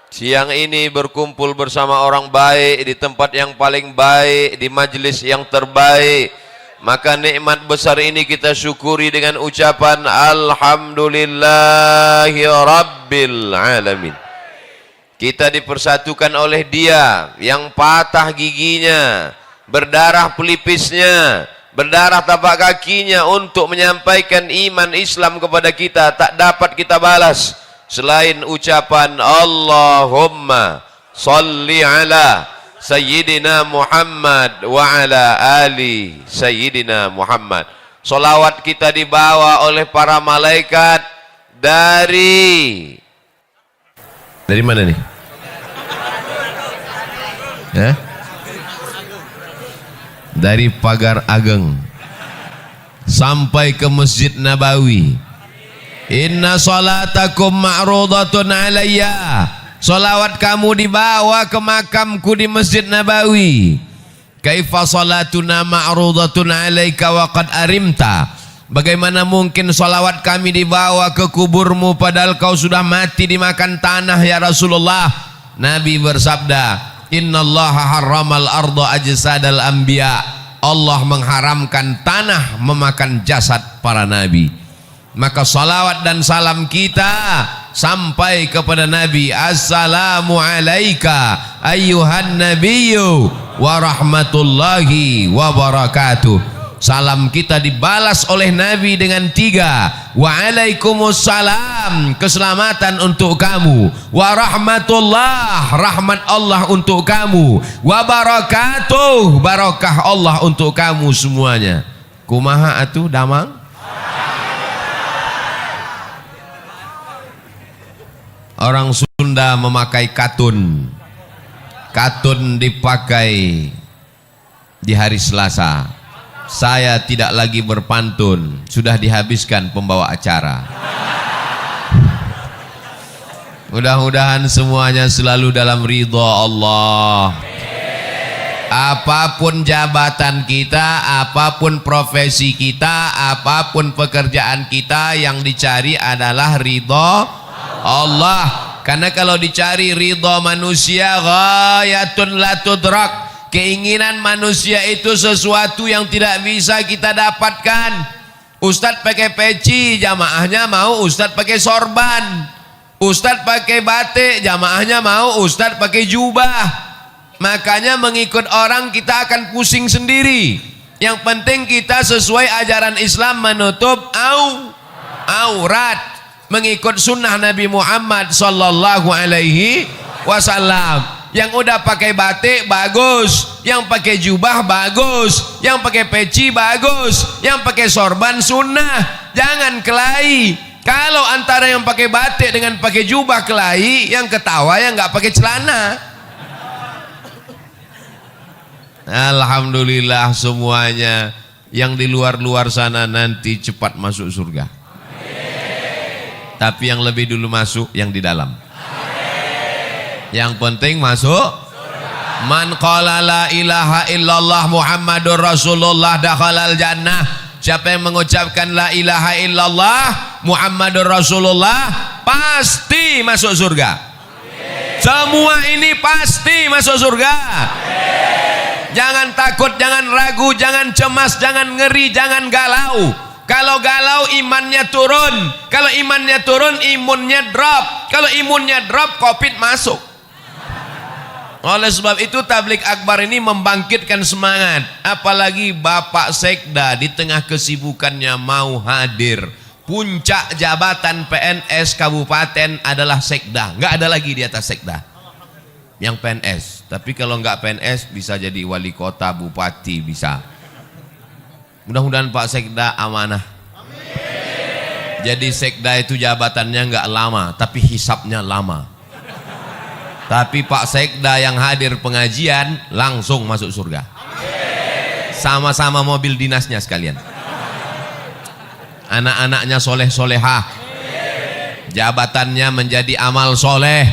siang ini berkumpul bersama orang baik di tempat yang paling baik, di majelis yang terbaik. Maka nikmat besar ini kita syukuri dengan ucapan Alhamdulillahi Rabbil Alamin. Kita dipersatukan oleh Dia yang patah giginya, berdarah pelipisnya, berdarah tapak kakinya untuk menyampaikan iman Islam kepada kita. Tak dapat kita balas selain ucapan Allahumma salli ala Sayyidina Muhammad wa ala ali Sayyidina Muhammad. Salawat kita dibawa oleh para malaikat dari mana nih? Dari Pagar Ageng sampai ke Masjid Nabawi. Inna salatakum ma'rudatun alayya. Salawat kamu dibawa ke makamku di Masjid Nabawi. Kaifa salatuna ma'rudatun alaika wa qad arimta. Bagaimana mungkin salawat kami dibawa ke kuburmu padahal kau sudah mati dimakan tanah ya Rasulullah. Nabi bersabda, innallaha harramal arda ajsadal anbiya. Allah mengharamkan tanah memakan jasad para nabi. Maka salawat dan salam kita sampai kepada Nabi. Assalamu alaika ayyuhan nabiyyu wa rahmatullahi wa barakatuh. Salam kita dibalas oleh Nabi dengan 3. Waalaikumsalam, keselamatan untuk kamu. Wa rahmatullah, rahmat Allah untuk kamu. Wa barakatuh, barakah Allah untuk kamu semuanya. Kumaha atuh damang? Orang Sunda memakai katun. Katun dipakai di hari Selasa. Saya tidak lagi berpantun, sudah dihabiskan pembawa acara. Mudah-mudahan semuanya selalu dalam ridha Allah. Apapun jabatan kita, apapun profesi kita, apapun pekerjaan kita, yang dicari adalah ridha Allah. Karena kalau dicari ridha manusia, ghayatun la tudrak. Keinginan manusia itu sesuatu yang tidak bisa kita dapatkan. Ustadz pakai peci, jamaahnya mau Ustadz pakai sorban. Ustadz pakai batik, jamaahnya mau Ustadz pakai jubah. Makanya mengikut orang kita akan pusing sendiri. Yang penting kita sesuai ajaran Islam, menutup aurat, mengikut sunnah Nabi Muhammad sallallahu alaihi wasallam. Yang udah pakai batik bagus, yang pakai jubah bagus, yang pakai peci bagus, yang pakai sorban sunnah. Jangan kelahi. Kalau antara yang pakai batik dengan pakai jubah kelahi, yang ketawa yang nggak pakai celana. Alhamdulillah semuanya yang di luar-luar sana nanti cepat masuk surga. Tapi yang lebih dulu masuk yang di dalam. Yang penting masuk surga. Man qala la ilaha illallah Muhammadur Rasulullah dakhalal jannah. Siapa yang mengucapkan la ilaha illallah Muhammadur Rasulullah pasti masuk surga. Amin. Semua ini pasti masuk surga. Amin. Jangan takut, jangan ragu, jangan cemas, jangan ngeri, jangan galau. Kalau galau imannya turun. Kalau imannya turun imunnya drop. Kalau imunnya drop Covid masuk. Oleh sebab itu tablik akbar ini membangkitkan semangat. Apalagi Bapak Sekda di tengah kesibukannya mau hadir. Puncak jabatan PNS kabupaten adalah Sekda. Nggak ada lagi di atas Sekda yang PNS. Tapi kalau nggak PNS bisa jadi wali kota, bupati bisa. Mudah-mudahan Pak Sekda amanah. Amin. Jadi Sekda itu jabatannya nggak lama, tapi hisapnya lama. Tapi Pak Sekda yang hadir pengajian langsung masuk surga. Sama-sama mobil dinasnya sekalian. Anak-anaknya soleh-solehah. Jabatannya menjadi amal soleh.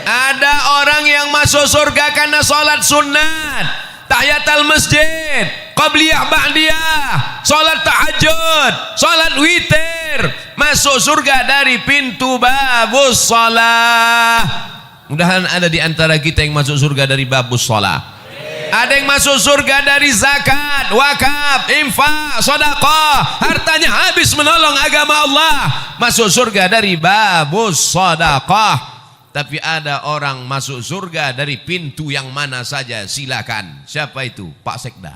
Ada orang yang masuk surga karena sholat sunat, tahiyatul masjid, qabliyah ba'diyah, sholat tahajud, sholat witir. Masuk surga dari pintu babus sholat. Mudahan ada di antara kita yang masuk surga dari babus shalah. Ada yang masuk surga dari zakat, wakaf, infak, sedekah, hartanya habis menolong agama Allah, masuk surga dari babus sedekah. Tapi ada orang masuk surga dari pintu yang mana saja, silakan. Siapa itu? Pak Sekda.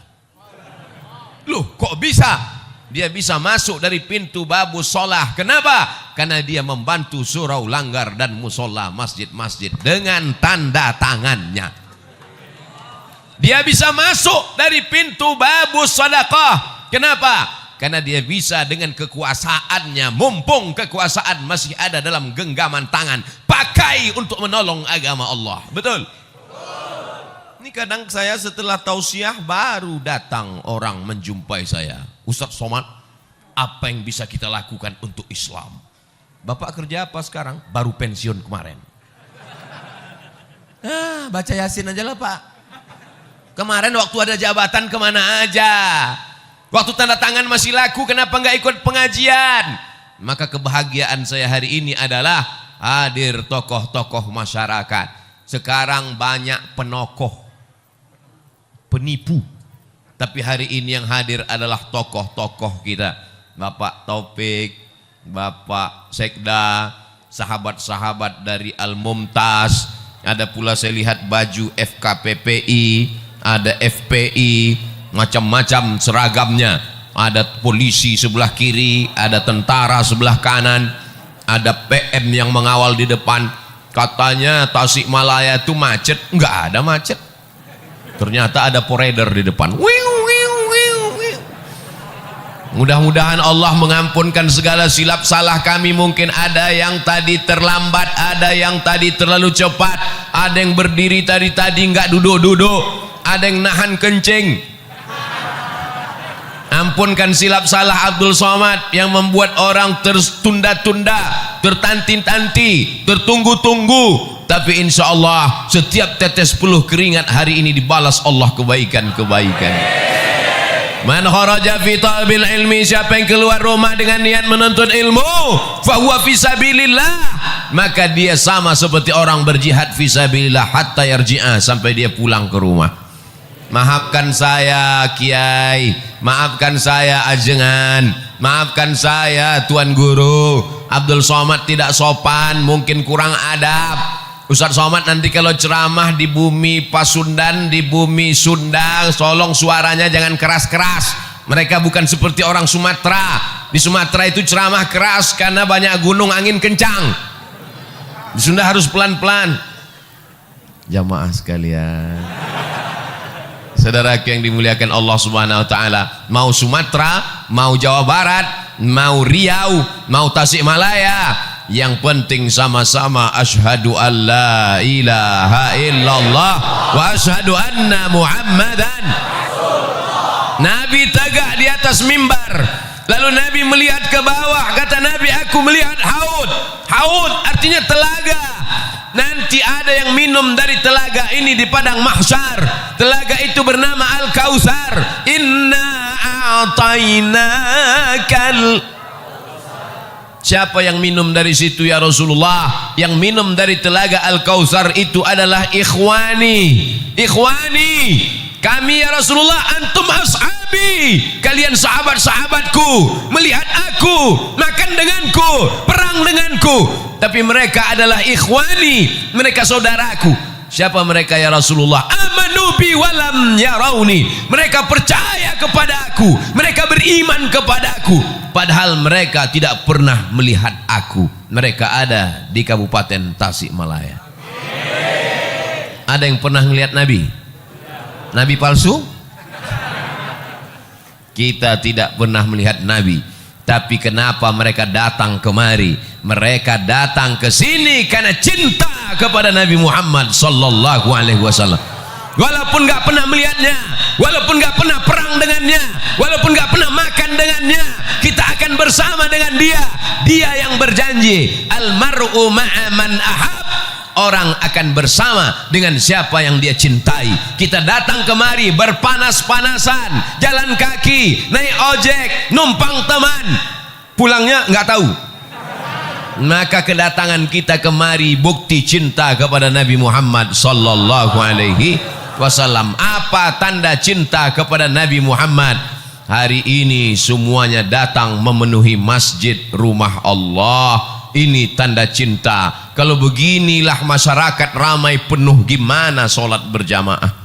Loh, kok bisa? Dia bisa masuk dari pintu babus shalah. Kenapa? Karena dia membantu surau langgar dan musola masjid-masjid dengan tanda tangannya. Dia bisa masuk dari pintu babus sedekah. Kenapa? Karena dia bisa dengan kekuasaannya, mumpung kekuasaan masih ada dalam genggaman tangan, pakai untuk menolong agama Allah. Betul? Ini kadang saya setelah tausiah baru datang orang menjumpai saya. Ustaz Somad, apa yang bisa kita lakukan untuk Islam? Bapak kerja apa sekarang? Baru pensiun kemarin. Baca Yasin aja lah Pak. Kemarin waktu ada jabatan kemana aja? Waktu tanda tangan masih laku, kenapa nggak ikut pengajian? Maka kebahagiaan saya hari ini adalah hadir tokoh-tokoh masyarakat. Sekarang banyak penokoh, penipu. Tapi hari ini yang hadir adalah tokoh-tokoh kita. Bapak Taufik, Bapak Sekda, sahabat-sahabat dari Al-Mumtaz. Ada pula saya lihat baju FKPPI, ada FPI, macam-macam seragamnya. Ada polisi sebelah kiri, ada tentara sebelah kanan, ada PM yang mengawal di depan. Katanya Tasikmalaya itu macet, enggak ada macet. Ternyata ada poreder di depan. Mudah-mudahan Allah mengampunkan segala silap salah kami. Mungkin ada yang tadi terlambat, ada yang tadi terlalu cepat, ada yang berdiri tadi enggak duduk-duduk, ada yang nahan kencing. Ampunkan silap salah Abdul Somad yang membuat orang tertunda-tunda, tertanti-tanti, tertunggu-tunggu. Tapi insya Allah setiap tetes peluh keringat hari ini dibalas Allah kebaikan-kebaikan. Man kharaja fi talabil ilmi, siapa yang keluar rumah dengan niat menuntut ilmu, fahuwa fi sabilillah, maka dia sama seperti orang berjihad fi sabilillah hatta yarji'a, sampai dia pulang ke rumah. Maafkan saya Kiai, maafkan saya Ajengan, maafkan saya Tuan Guru. Abdul Somad tidak sopan, mungkin kurang adab. Ustaz Somad nanti kalau ceramah di bumi Pasundan, di bumi Sunda, tolong suaranya jangan keras-keras. Mereka bukan seperti orang Sumatera. Di Sumatera itu ceramah keras karena banyak gunung, angin kencang. Di Sunda harus pelan-pelan. Jamaah sekalian, saudara yang dimuliakan Allah Subhanahu wa taala, mau Sumatera, mau Jawa Barat, mau Riau, mau Tasikmalaya, yang penting sama-sama asyhadu an la ilaha illallah wa asyhadu anna Muhammadan. Nabi tegak di atas mimbar, lalu Nabi melihat ke bawah, kata Nabi, aku melihat haud. Haud artinya telaga. Nanti ada yang minum dari telaga ini di padang mahsyar. Telaga itu bernama Al-Kautsar. Inna a'tainakal. Siapa yang minum dari situ ya Rasulullah? Yang minum dari telaga Al-Kautsar itu adalah ikhwani. Ikhwani, kami ya Rasulullah, antum ashabi, kalian sahabat-sahabatku. Melihat aku, makan denganku, perang denganku, tapi mereka adalah ikhwani, mereka saudaraku. Siapa mereka ya Rasulullah? Amanu bi walam yarawni, mereka percaya kepada aku, mereka beriman kepada aku, padahal mereka tidak pernah melihat aku. Mereka ada di Kabupaten Tasikmalaya. Ada yang pernah melihat Nabi? Nabi palsu? Kita tidak pernah melihat Nabi. Tapi kenapa mereka datang kemari? Mereka datang ke sini karena cinta kepada Nabi Muhammad sallallahu alaihi wasallam. Walaupun nggak pernah melihatnya, walaupun nggak pernah perang dengannya, walaupun nggak pernah makan dengannya, kita akan bersama dengan dia. Dia yang berjanji, almar'u ma'a man ahab. Orang akan bersama dengan siapa yang dia cintai. Kita datang kemari berpanas-panasan, jalan kaki, naik ojek, numpang teman, pulangnya nggak tahu. Maka kedatangan kita kemari bukti cinta kepada Nabi Muhammad sallallahu alaihi wasallam. Apa tanda cinta kepada Nabi Muhammad? Hari ini semuanya datang memenuhi masjid rumah Allah. Ini tanda cinta. Kalau beginilah masyarakat ramai penuh, gimana sholat berjamaah?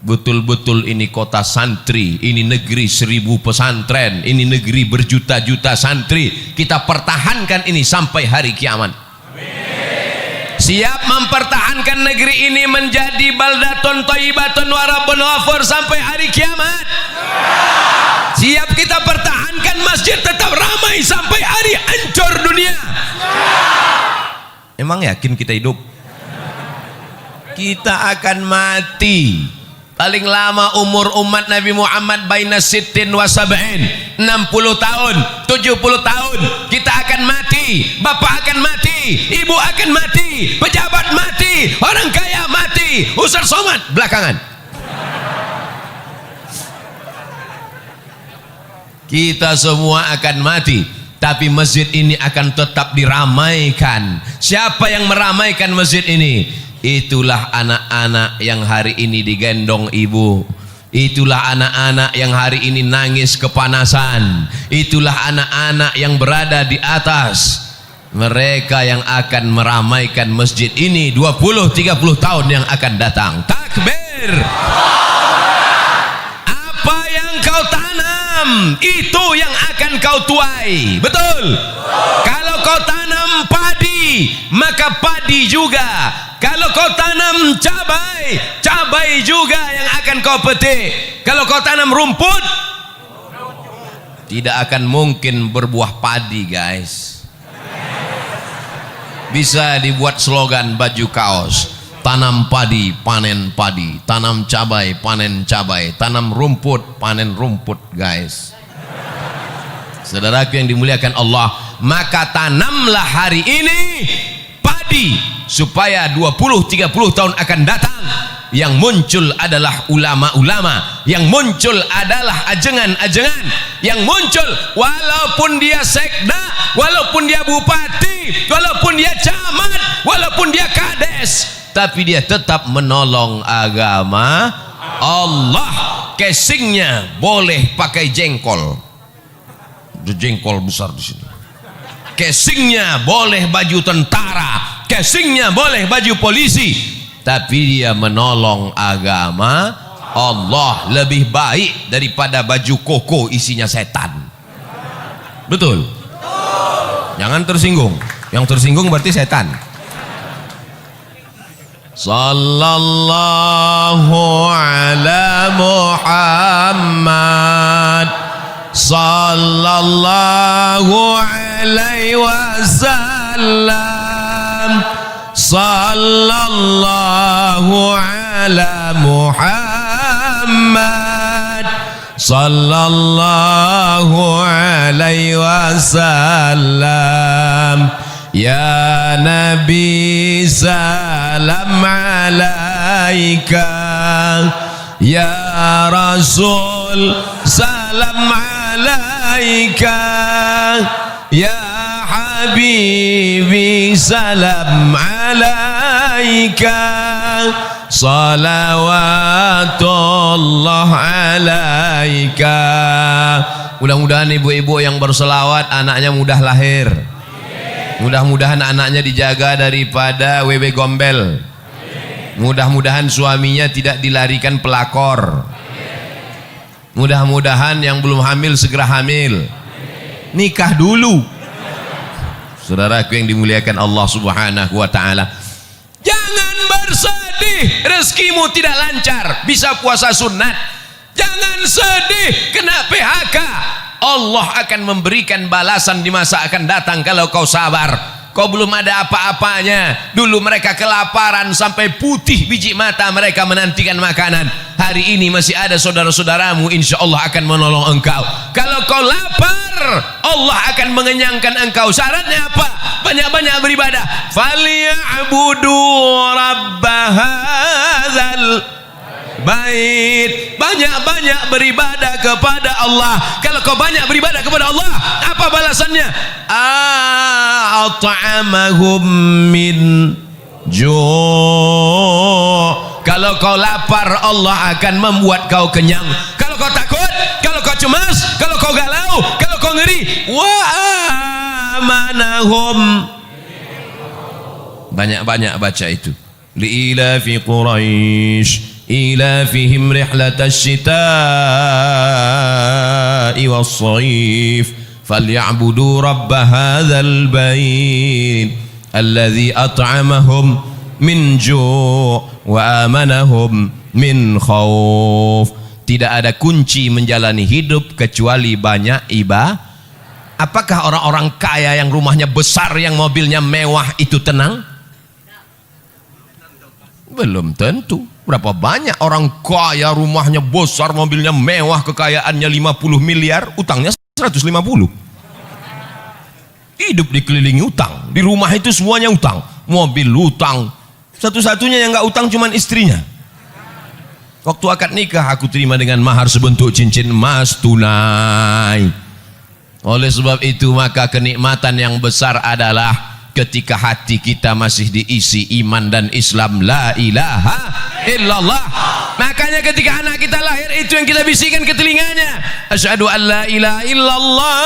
Betul-betul ini kota santri, ini negeri 1000 pesantren, ini negeri berjuta-juta santri. Kita pertahankan ini sampai hari kiamat. Siap mempertahankan negeri ini menjadi baldatun thayyibatun wa rabbun ghafur sampai hari kiamat? Siap kita pertahankan masjid tetap ramai sampai hari hancur dunia? Emang yakin kita hidup? Kita akan mati. Paling lama umur umat Nabi Muhammad baina sittin wa sab'in, 60 tahun, 70 tahun. Kita akan mati, bapak akan mati, ibu akan mati, pejabat mati, orang kaya mati, Ustaz Somad belakangan. Kita semua akan mati, tapi masjid ini akan tetap diramaikan. Siapa yang meramaikan masjid ini? Itulah anak-anak yang hari ini digendong ibu. Itulah anak-anak yang hari ini nangis kepanasan. Itulah anak-anak yang berada di atas. Mereka yang akan meramaikan masjid ini 20-30 tahun yang akan datang. Takbir. Apa yang kau tanam, itu yang akan kau tuai. Betul? Kalau kau tanam padi, maka padi juga. Kalau kau tanam cabai, cabai juga yang akan kau petik. Kalau kau tanam rumput, tidak akan mungkin berbuah padi, guys. Bisa dibuat slogan baju kaos: tanam padi, panen padi, tanam cabai, panen cabai, tanam rumput, panen rumput, guys. Saudaraku yang dimuliakan Allah, maka tanamlah hari ini padi, supaya 20-30 tahun akan datang yang muncul adalah ulama-ulama, yang muncul adalah ajengan-ajengan, yang muncul walaupun dia sekda, walaupun dia bupati, walaupun dia camat, walaupun dia kades, tapi dia tetap menolong agama Allah. Casingnya boleh pakai jengkol, jengkol besar di sini. Casingnya boleh baju tentara, casingnya boleh baju polisi, tapi dia menolong agama Allah lebih baik daripada baju koko isinya setan. Betul? Jangan tersinggung. Yang tersinggung berarti setan. Sallallahu ala Muhammad, sallallahu alaihi wasallam, sallallahu ala Muhammad, sallallahu alaihi wasallam. Ya Nabi salam alaika, ya Rasul salam alaika, ya Habibi salam alaika, salawatullah alaika. Mudah-mudahan ibu-ibu yang berselawat anaknya mudah lahir. Mudah-mudahan anaknya dijaga daripada wewe gombel. Mudah-mudahan suaminya tidak dilarikan pelakor. Mudah-mudahan yang belum hamil segera hamil. Nikah dulu. Saudaraku yang dimuliakan Allah Subhanahu wa taala, jangan bersedih rezekimu tidak lancar, bisa puasa sunat. Jangan sedih kena PHK. Allah akan memberikan balasan di masa akan datang kalau kau sabar. Kau belum ada apa-apanya. Dulu mereka kelaparan sampai putih biji mata mereka menantikan makanan. Hari ini masih ada saudara-saudaramu, insya Allah akan menolong engkau. Kalau kau lapar, Allah akan mengenyangkan engkau. Syaratnya apa? Banyak-banyak beribadah. Falyabudu rabb hadzal bait. Banyak-banyak beribadah kepada Allah. Kalau kau banyak beribadah kepada Allah, apa balasannya? At'amahum min ju'. Kalau kau lapar, Allah akan membuat kau kenyang. Kalau kau takut, kalau kau cemas, kalau kau galau, kalau kau ngeri, wa amanahum. Banyak-banyak baca itu. Li'ilafi Quraisy ilafihim rihlatash shita'i was-shayf falyabudu rabb hadzal bait alladzi at'amahum min ju' wa amanahum min khauf. Tidak ada kunci menjalani hidup kecuali banyak ibadah. Apakah orang-orang kaya yang rumahnya besar, yang mobilnya mewah itu tenang? Belum tentu. Berapa banyak orang kaya, rumahnya besar, mobilnya mewah, kekayaannya 50 miliar, utangnya 150. Hidup dikelilingi utang. Di rumah itu semuanya utang. Mobil utang. Satu-satunya yang nggak utang cuman istrinya. Waktu akad nikah aku terima dengan mahar sebentuk cincin emas tunai. Oleh sebab itu maka kenikmatan yang besar adalah ketika hati kita masih diisi iman dan Islam, la ilaha illallah. Makanya ketika anak kita lahir, itu yang kita bisikan ke telinganya, asyhadu an la ilaha illallah,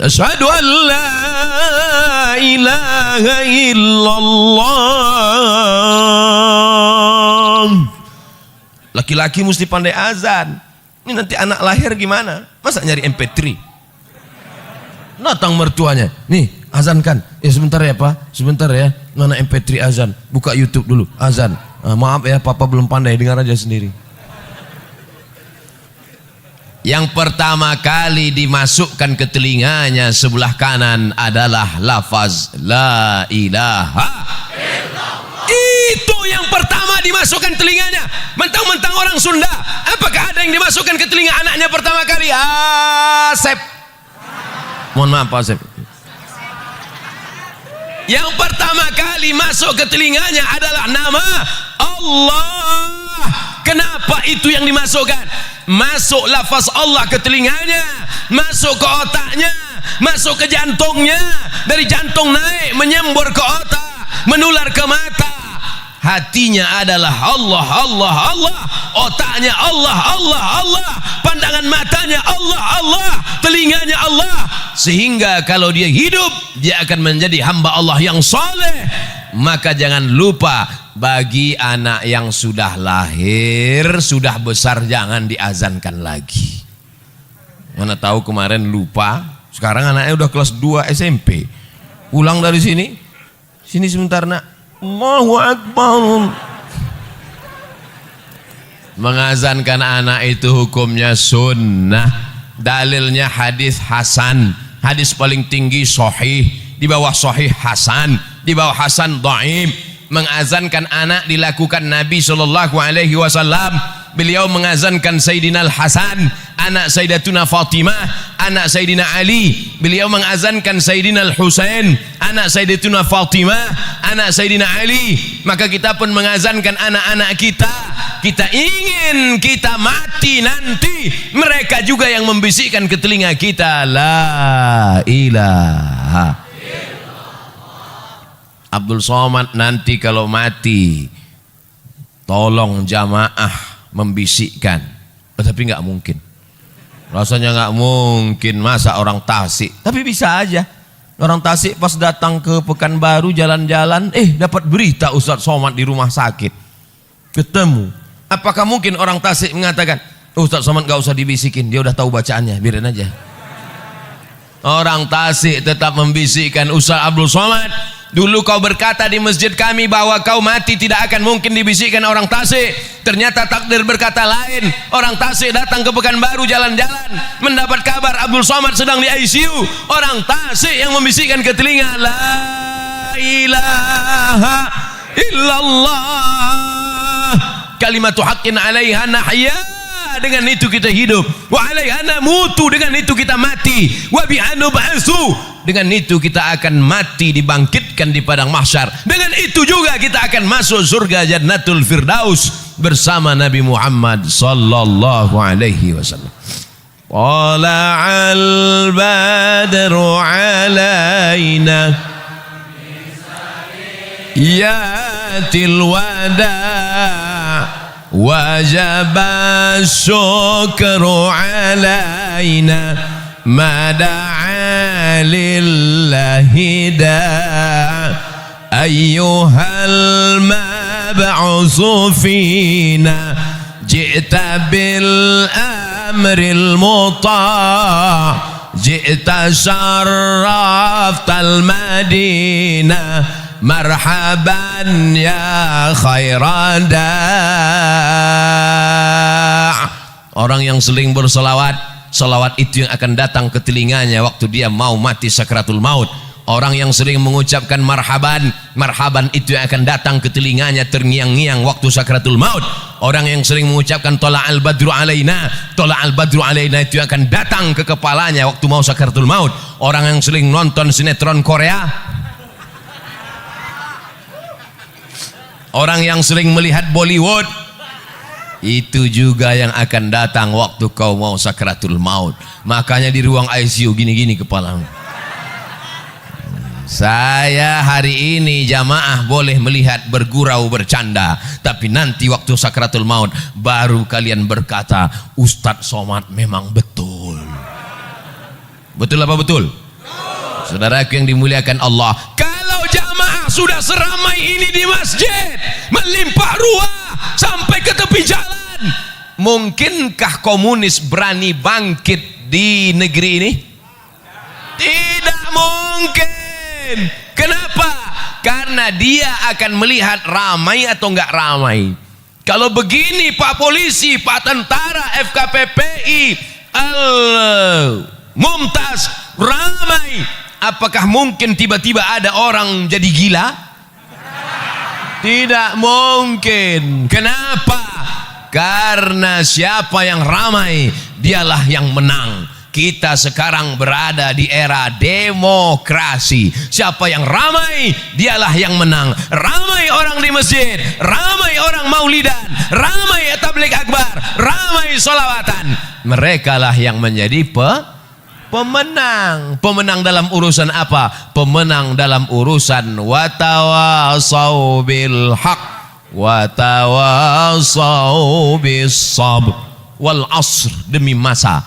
asyhadu an la ilaha illallah. Laki-laki mesti pandai azan. Ini nanti anak lahir gimana? Masa nyari MP3? Datang mertuanya, nih azankan. Ya sebentar ya Pak, sebentar ya. Mana MP3 azan? Buka YouTube dulu, azan. Maaf ya, Papa belum pandai, dengar aja sendiri. Yang pertama kali dimasukkan ke telinganya sebelah kanan adalah lafaz la ilaha illallah. Itu yang pertama dimasukkan telinganya. Mentang-mentang orang Sunda, apakah ada yang dimasukkan ke telinga anaknya pertama kali? Asep. Mohon maaf Pak Asep. Yang pertama kali masuk ke telinganya adalah nama Allah. Kenapa itu yang dimasukkan? Masuk lafaz Allah ke telinganya, masuk ke otaknya, masuk ke jantungnya, dari jantung naik menyembur ke otak, menular ke mata. Hatinya adalah Allah, Allah, Allah. Otaknya Allah, Allah, Allah. Pandangan matanya Allah, Allah. Telinganya Allah. Sehingga kalau dia hidup, dia akan menjadi hamba Allah yang soleh. Maka jangan lupa, bagi anak yang sudah lahir, sudah besar, jangan diazankan lagi. Mana tahu kemarin lupa, sekarang anaknya udah kelas 2 SMP. Pulang dari sini, sini sebentar nak. Allahu Akbar. Mengazankan anak itu hukumnya sunnah. Dalilnya hadis hasan. Hadis paling tinggi sahih, di bawah sahih hasan, di bawah hasan dhaif. Mengazankan anak dilakukan Nabi SAW. Beliau mengazankan Sayyidina Al-Hasan, anak Sayyidatuna Fatimah, anak Sayyidina Ali. Beliau mengazankan Sayyidina Al-Husain, anak Sayyidatuna Fatimah, anak Sayyidina Ali. Maka kita pun mengazankan anak-anak kita. Kita ingin kita mati nanti, mereka juga yang membisikkan ke telinga kita, la ilaha. Abdul Somad nanti kalau mati, tolong jamaah membisikkan. Tapi nggak mungkin, rasanya nggak mungkin. Masa orang Tasik? Tapi bisa aja orang Tasik pas datang ke Pekanbaru jalan-jalan, dapat berita Ustadz Somad di rumah sakit, ketemu. Apakah mungkin orang Tasik mengatakan, Ustadz Somad nggak usah dibisikin, dia udah tahu bacaannya, biarin aja. Orang Tasik tetap membisikkan, Ustadz Abdul Somad, dulu kau berkata di masjid kami bahwa kau mati tidak akan mungkin dibisikkan orang Tasik. Ternyata takdir berkata lain. Orang Tasik datang ke Pekanbaru jalan-jalan, mendapat kabar Abdul Somad sedang di ICU. Orang Tasik yang membisikkan ke telinga, la ilaha illallah, kalimatu haqqin alaiha nahya, nahya, dengan itu kita hidup. Wa alaiha namutu, dengan itu kita mati. Wa biha nub'atsu, dengan itu kita akan mati, dibangkitkan di padang mahsyar. Dengan itu juga kita akan masuk surga Jannatul Firdaus bersama Nabi Muhammad sallallahu alaihi wasallam. Tala'al badru alaina yatil wada' wajaba syukru alaina ma da'a lillahi da' ayyuhal mab'usu fina ji'ta bil amril muta' ji'ta syarraftal madinah marhaban ya khairan da'. Orang yang sering berselawat, selawat itu yang akan datang ke telinganya waktu dia mau mati sakratul maut. Orang yang sering mengucapkan marhaban, marhaban itu yang akan datang ke telinganya terngiang-ngiang waktu sakratul maut. Orang yang sering mengucapkan tola'al badru alaina, tola'al badru alaina itu yang akan datang ke kepalanya waktu mau sakratul maut. Orang yang sering nonton sinetron Korea, orang yang sering melihat Bollywood, itu juga yang akan datang waktu kau mau sakratul maut. Makanya di ruang ICU gini-gini kepalamu. Saya hari ini jamaah boleh melihat, bergurau, bercanda, tapi nanti waktu sakratul maut baru kalian berkata, Ustadz Somad memang betul. Betul apa betul? Saudaraku yang dimuliakan Allah, kalau jamaah sudah seramai ini di masjid, melimpah ruah sampai ke tepi jalan, mungkinkah komunis berani bangkit di negeri ini? Tidak mungkin. Kenapa? Karena dia akan melihat ramai atau enggak ramai. Kalau begini Pak Polisi, Pak Tentara, FKPPI, Mumtaz ramai, apakah mungkin tiba-tiba ada orang jadi gila? Tidak mungkin. Kenapa? Karena siapa yang ramai, dialah yang menang. Kita sekarang berada di era demokrasi. Siapa yang ramai, dialah yang menang. Ramai orang di masjid, ramai orang maulidan, ramai tabligh akbar, ramai sholawatan. Mereka lah yang menjadi pemenang. Pemenang dalam urusan apa? Pemenang dalam urusan watawasau bil haq watawasau bis sabr wal asr, demi masa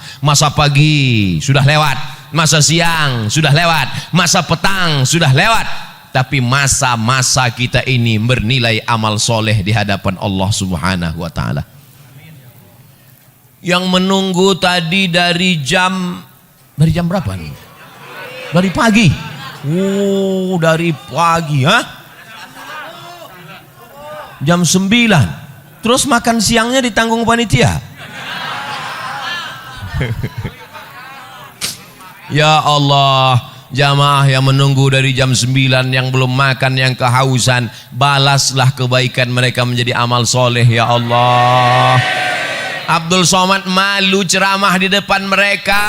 pagi sudah lewat, masa siang sudah lewat, masa petang sudah lewat, tapi masa-masa kita ini bernilai amal soleh di hadapan Allah Subhanahu wa ta'ala. Yang menunggu tadi dari jam berapa nih? Dari pagi. Dari pagi, jam 9. Terus makan siangnya ditanggung panitia. Ya Allah, jamaah yang menunggu dari jam 9, yang belum makan, yang kehausan, balaslah kebaikan mereka menjadi amal soleh ya Allah. Abdul Somad malu ceramah di depan mereka.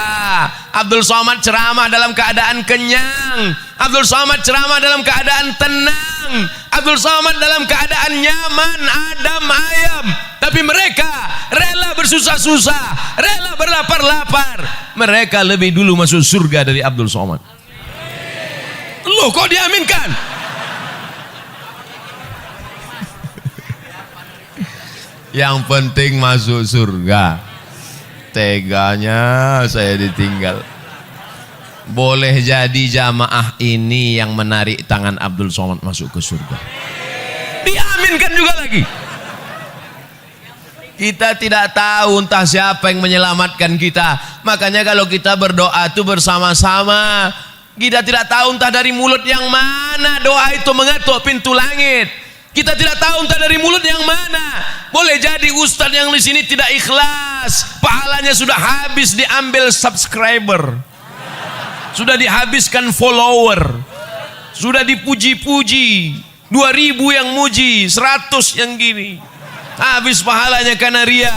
Abdul Somad ceramah dalam keadaan kenyang. Abdul Somad ceramah dalam keadaan tenang. Abdul Somad dalam keadaan nyaman, adem ayem. Tapi mereka rela bersusah-susah, rela berlapar-lapar. Mereka lebih dulu masuk surga dari Abdul Somad. Loh, kok diaminkan? Yang penting masuk surga. Teganya saya ditinggal. Boleh jadi jamaah ini yang menarik tangan Abdul Somad masuk ke surga. Diaminkan juga lagi. Kita tidak tahu entah siapa yang menyelamatkan kita. Makanya kalau kita berdoa itu bersama-sama. Kita tidak tahu entah dari mulut yang mana doa itu mengetuk pintu langit. Kita tidak tahu entah dari mulut yang mana. Boleh jadi ustadz yang di sini tidak ikhlas, pahalanya sudah habis diambil subscriber, sudah dihabiskan follower, sudah dipuji-puji, 2000 yang muji, 100 yang gini, habis pahalanya karena ria.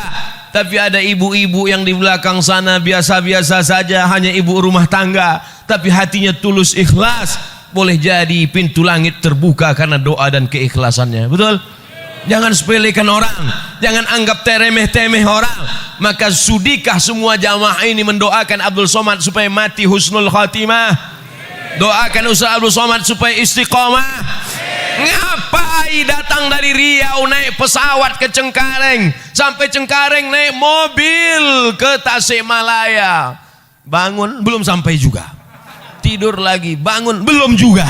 Tapi ada ibu-ibu yang di belakang sana biasa-biasa saja, hanya ibu rumah tangga, tapi hatinya tulus ikhlas. Boleh jadi pintu langit terbuka karena doa dan keikhlasannya. Betul? Jangan sepelekan orang, jangan anggap teremeh-temeh orang. Maka sudikah semua jamaah ini mendoakan Abdul Somad supaya mati husnul khatimah? Doakan Ustaz Abdul Somad supaya istiqomah. Ngapai datang dari Riau naik pesawat ke Cengkareng, sampai Cengkareng naik mobil ke Tasikmalaya. Bangun belum sampai juga, tidur lagi, bangun belum juga.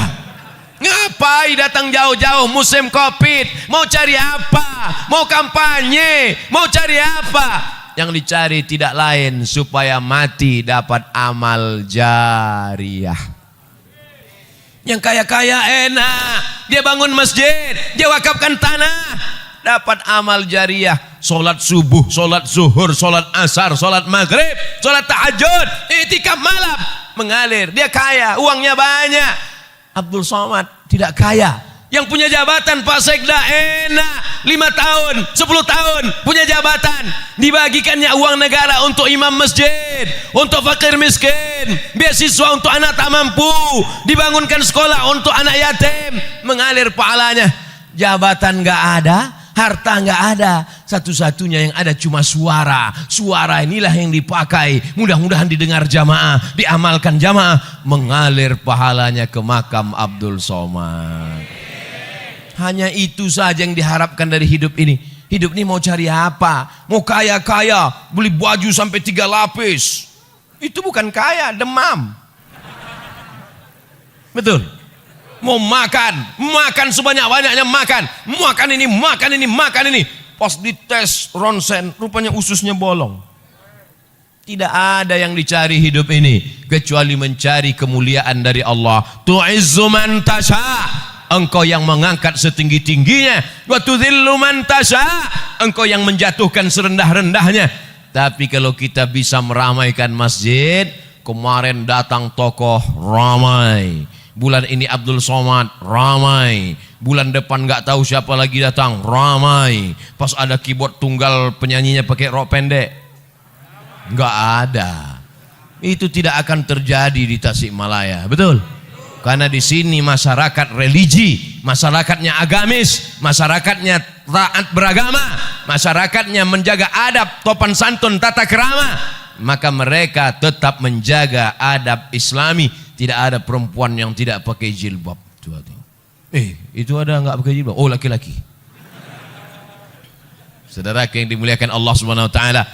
Ngapai datang jauh-jauh musim Covid? Mau cari apa? Mau kampanye? Mau cari apa? Yang dicari tidak lain supaya mati dapat amal jariah. Yang kaya-kaya enak, dia bangun masjid, dia wakafkan tanah, dapat amal jariah. Solat subuh, solat zuhur, solat asar, solat maghrib, solat tahajud, i'tikaf malam, mengalir. Dia kaya, uangnya banyak. Abdul Somad tidak kaya. Yang punya jabatan Pak Sekda enak, 5 tahun, 10 tahun punya jabatan, dibagikannya uang negara untuk imam masjid, untuk fakir miskin, beasiswa untuk anak tak mampu, dibangunkan sekolah untuk anak yatim, mengalir pahalanya. Jabatan nggak ada, harta nggak ada, satu-satunya yang ada cuma suara. Suara inilah yang dipakai, mudah-mudahan didengar jamaah, diamalkan jamaah, mengalir pahalanya ke makam Abdul Somad. Hanya itu saja yang diharapkan dari hidup ini. Hidup ini mau cari apa? Mau kaya-kaya, beli baju sampai 3 lapis. Itu bukan kaya, demam. Betul? Mau makan, makan sebanyak-banyaknya makan. Makan ini, makan ini, makan ini. Pas dites ronsen, rupanya ususnya bolong. Tidak ada yang dicari hidup ini kecuali mencari kemuliaan dari Allah. Tu'izzu man tasha'. Engkau yang mengangkat setinggi-tingginya, wa tudzillu man tasha', engkau yang menjatuhkan serendah-rendahnya. Tapi kalau kita bisa meramaikan masjid, kemarin datang tokoh ramai, bulan ini Abdul Somad ramai, bulan depan nggak tahu siapa lagi datang ramai. Pas ada keyboard tunggal penyanyinya pakai rok pendek, nggak ada. Itu tidak akan terjadi di Tasikmalaya, betul? Karena di sini masyarakat religi, masyarakatnya agamis, masyarakatnya taat beragama, masyarakatnya menjaga adab, topan santun, tata kerama. Maka mereka tetap menjaga adab Islami. Tidak ada perempuan yang tidak pakai jilbab. Itu ada nggak pakai jilbab? Oh, laki-laki. Saudara yang dimuliakan Allah Subhanahu Wa Taala,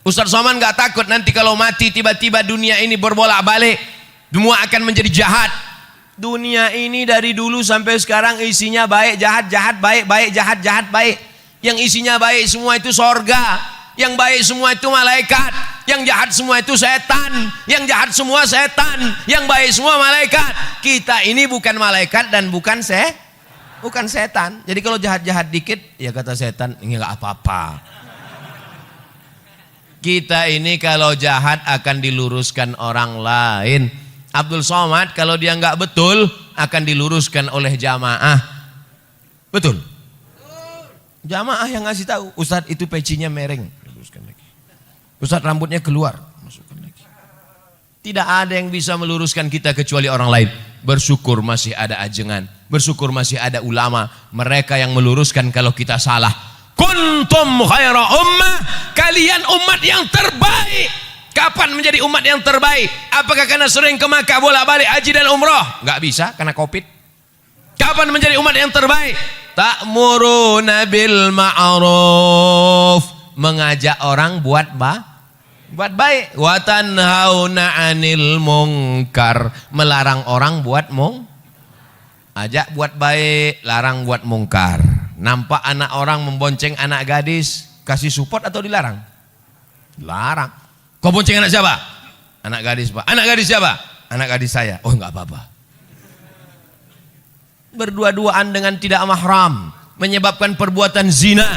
Ustaz Somad nggak takut nanti kalau mati tiba-tiba dunia ini berbolak-balik, semua akan menjadi jahat. Dunia ini dari dulu sampai sekarang isinya baik, jahat, jahat, baik, baik, jahat, jahat, baik. Yang isinya baik semua itu sorga, yang baik semua itu malaikat, yang jahat semua itu setan, yang jahat semua setan, yang baik semua malaikat. Kita ini bukan malaikat dan bukan setan. Jadi kalau jahat-jahat dikit, ya kata setan, ini nggak apa-apa. Kita ini kalau jahat akan diluruskan orang lain. Abdul Somad kalau dia nggak betul akan diluruskan oleh jamaah. Betul? Jamaah yang ngasih tahu, Ustadz itu pecinya mereng, luruskan lagi. Ustadz rambutnya keluar, masukkan lagi. Tidak ada yang bisa meluruskan kita kecuali orang lain. Bersyukur masih ada ajengan, bersyukur masih ada ulama, mereka yang meluruskan kalau kita salah. Kuntum khaira ummah, kalian umat yang terbaik. Kapan menjadi umat yang terbaik? Apakah karena sering ke Makkah bolak-balik haji dan umroh? Nggak bisa karena Covid. Kapan menjadi umat yang terbaik? Ta'muruna bil ma'ruf, mengajak orang buat baik. Wa tanhauna 'anil munkar, melarang orang buat ajak buat baik, larang buat mungkar. Nampak anak orang membonceng anak gadis, kasih support atau dilarang? Larang. Kau bonceng anak siapa? Anak gadis, Pak. Anak gadis siapa? Anak gadis saya. Oh, enggak apa-apa. Berdua-duaan dengan tidak mahram menyebabkan perbuatan zina,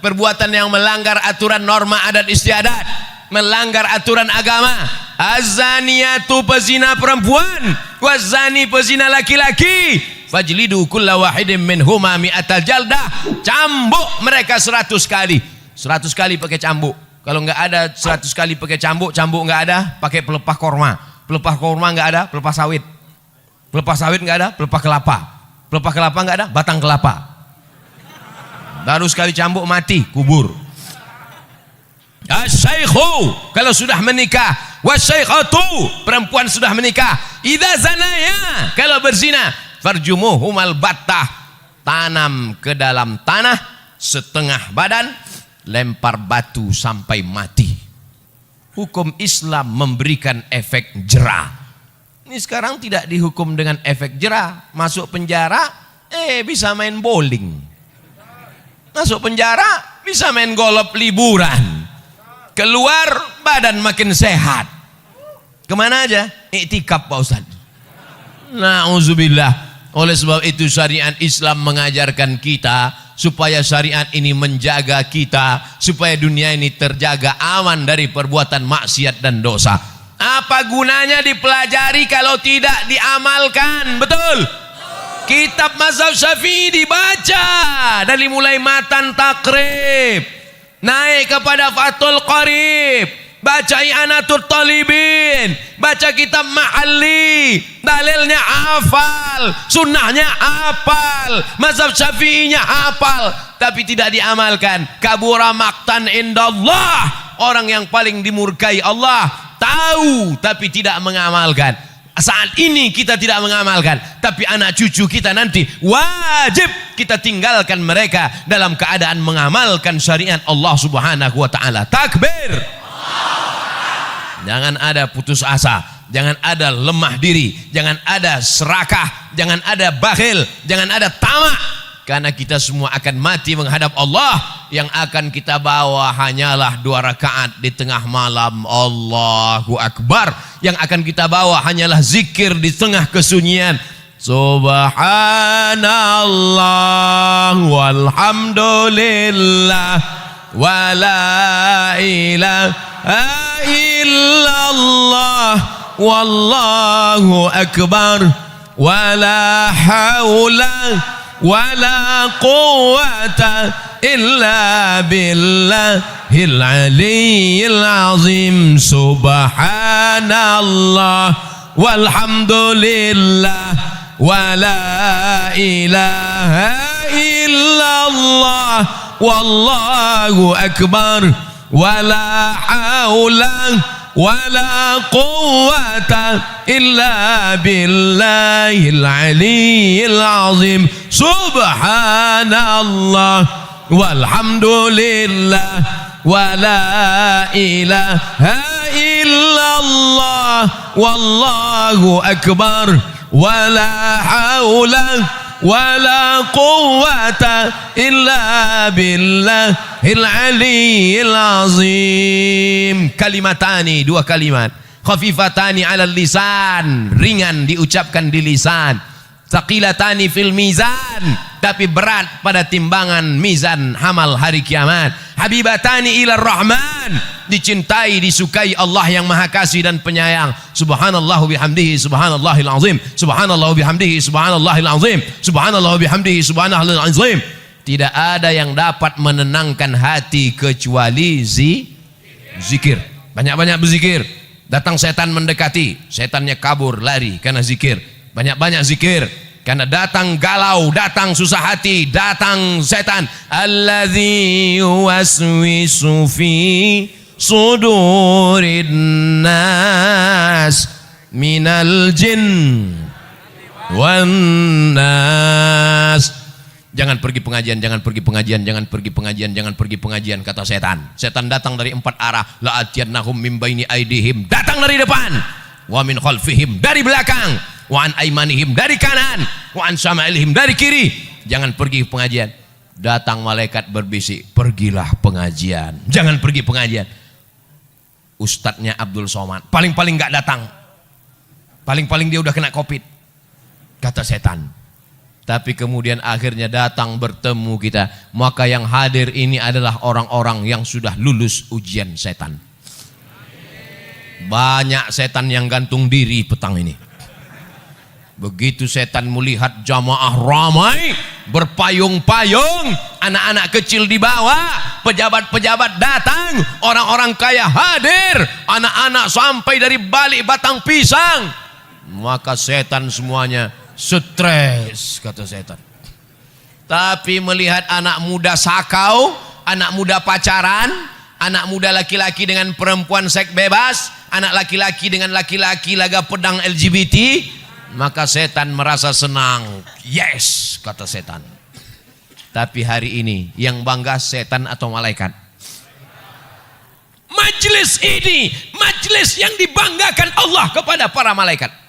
perbuatan yang melanggar aturan norma adat istiadat, melanggar aturan agama. Az-zaniyatu pezina perempuan, waz-zani pezina laki-laki. Fajlidu kulla wahidin minhuma mi'atal jaldah. Cambuk mereka 100 kali. 100 kali pakai cambuk. Kalau nggak ada 100 kali pakai cambuk, cambuk nggak ada, pakai pelepah korma. Pelepah korma nggak ada, pelepah sawit. Pelepah sawit nggak ada, pelepah kelapa. Pelepah kelapa nggak ada, batang kelapa. Baru sekali cambuk mati, kubur. Asy-syaikhu kalau sudah menikah, wasyaikhatu perempuan sudah menikah, idza zanaya kalau berzina, farjumuhumal battah, tanam ke dalam tanah setengah badan, lempar batu sampai mati. Hukum Islam memberikan efek jera. Ini sekarang tidak dihukum dengan efek jera, masuk penjara bisa main bowling, masuk penjara bisa main golf liburan, keluar badan makin sehat. Kemana aja? Iktikaf Pak Ustaz. Na'udzubillah. Oleh sebab itu syariat Islam mengajarkan kita supaya syariat ini menjaga kita, supaya dunia ini terjaga aman dari perbuatan maksiat dan dosa. Apa gunanya dipelajari kalau tidak diamalkan? Betul? Kitab mazhab Syafi'i dibaca dari mulai matan takrib naik kepada Fathul Qarib, baca I'anatul Talibin, baca kitab Ma'alli, dalilnya hafal, sunnahnya hafal, mazhab Syafi'inya hafal, tapi tidak diamalkan. Kabura maqtan indallah, orang yang paling dimurkai Allah, tahu tapi tidak mengamalkan. Saat ini kita tidak mengamalkan, tapi anak cucu kita nanti wajib kita tinggalkan mereka dalam keadaan mengamalkan syariat Allah Subhanahu wa taala. Takbir. Jangan ada putus asa, jangan ada lemah diri, jangan ada serakah, jangan ada bakhil, jangan ada tamak. Karena kita semua akan mati menghadap Allah. Yang akan kita bawa hanyalah 2 rakaat di tengah malam. Allahu Akbar. Yang akan kita bawa hanyalah zikir di tengah kesunyian. Subhanallah walhamdulillah wa la ilaha illallah wallahu akbar wa la haula wala quwwata illa billahil aliyyil azim. Subhanallah walhamdulillah wala ilaha illallah wallahu akbar wala haula wala quwwata illa billahil aliyyil azim. Subhanallah walhamdulillah wala ilaha illallah wallahu akbar wala haula wala quwwata illa billahil aliyyil azim. Kalimatani, 2 kalimat, khafifatani 'alal lisan, ringan diucapkan di lisan, thaqilatani fil mizan, tapi berat pada timbangan mizan amal hari kiamat, habibatani ilar rahman, dicintai disukai Allah yang maha kasih dan penyayang. Subhanallah bihamdihi subhanallahil azim, subhanallah bihamdihi subhanallahil azim, subhanallah bihamdihi subhanallahil azim. Tidak ada yang dapat menenangkan hati kecuali zikir. Banyak-banyak berzikir. Datang setan mendekati, setannya kabur lari karena zikir. Banyak-banyak zikir. Karena datang galau, datang susah hati, datang setan. Alladzi yuwaswisu fi sudurin nas minal jin wan nas. Jangan pergi pengajian, jangan pergi pengajian, jangan pergi pengajian, jangan pergi pengajian, kata setan. Setan datang dari 4 arah. La atiyannahum min baini aidihim, datang dari depan. Wa min khalfihim, dari belakang. Wa an aimanihim, dari kanan. Wa an syama'ilihim, dari kiri. Jangan pergi pengajian. Datang malaikat berbisik, pergilah pengajian. Jangan pergi pengajian. Ustadznya Abdul Somad paling-paling gak datang. Paling-paling dia udah kena COVID, kata setan. Tapi kemudian akhirnya datang bertemu kita. Maka yang hadir ini adalah orang-orang yang sudah lulus ujian setan. Banyak setan yang gantung diri petang ini. Begitu setan melihat jamaah ramai, berpayung-payung, anak-anak kecil dibawa, pejabat-pejabat datang, orang-orang kaya hadir, anak-anak sampai dari balik batang pisang. Maka setan semuanya stres, kata setan. Tapi melihat anak muda sakau, anak muda pacaran, anak muda laki-laki dengan perempuan seks bebas, anak laki-laki dengan laki-laki laga pedang LGBT, maka setan merasa senang. Yes, kata setan. Tapi hari ini yang bangga setan atau malaikat? Majlis ini, majlis yang dibanggakan Allah kepada para malaikat.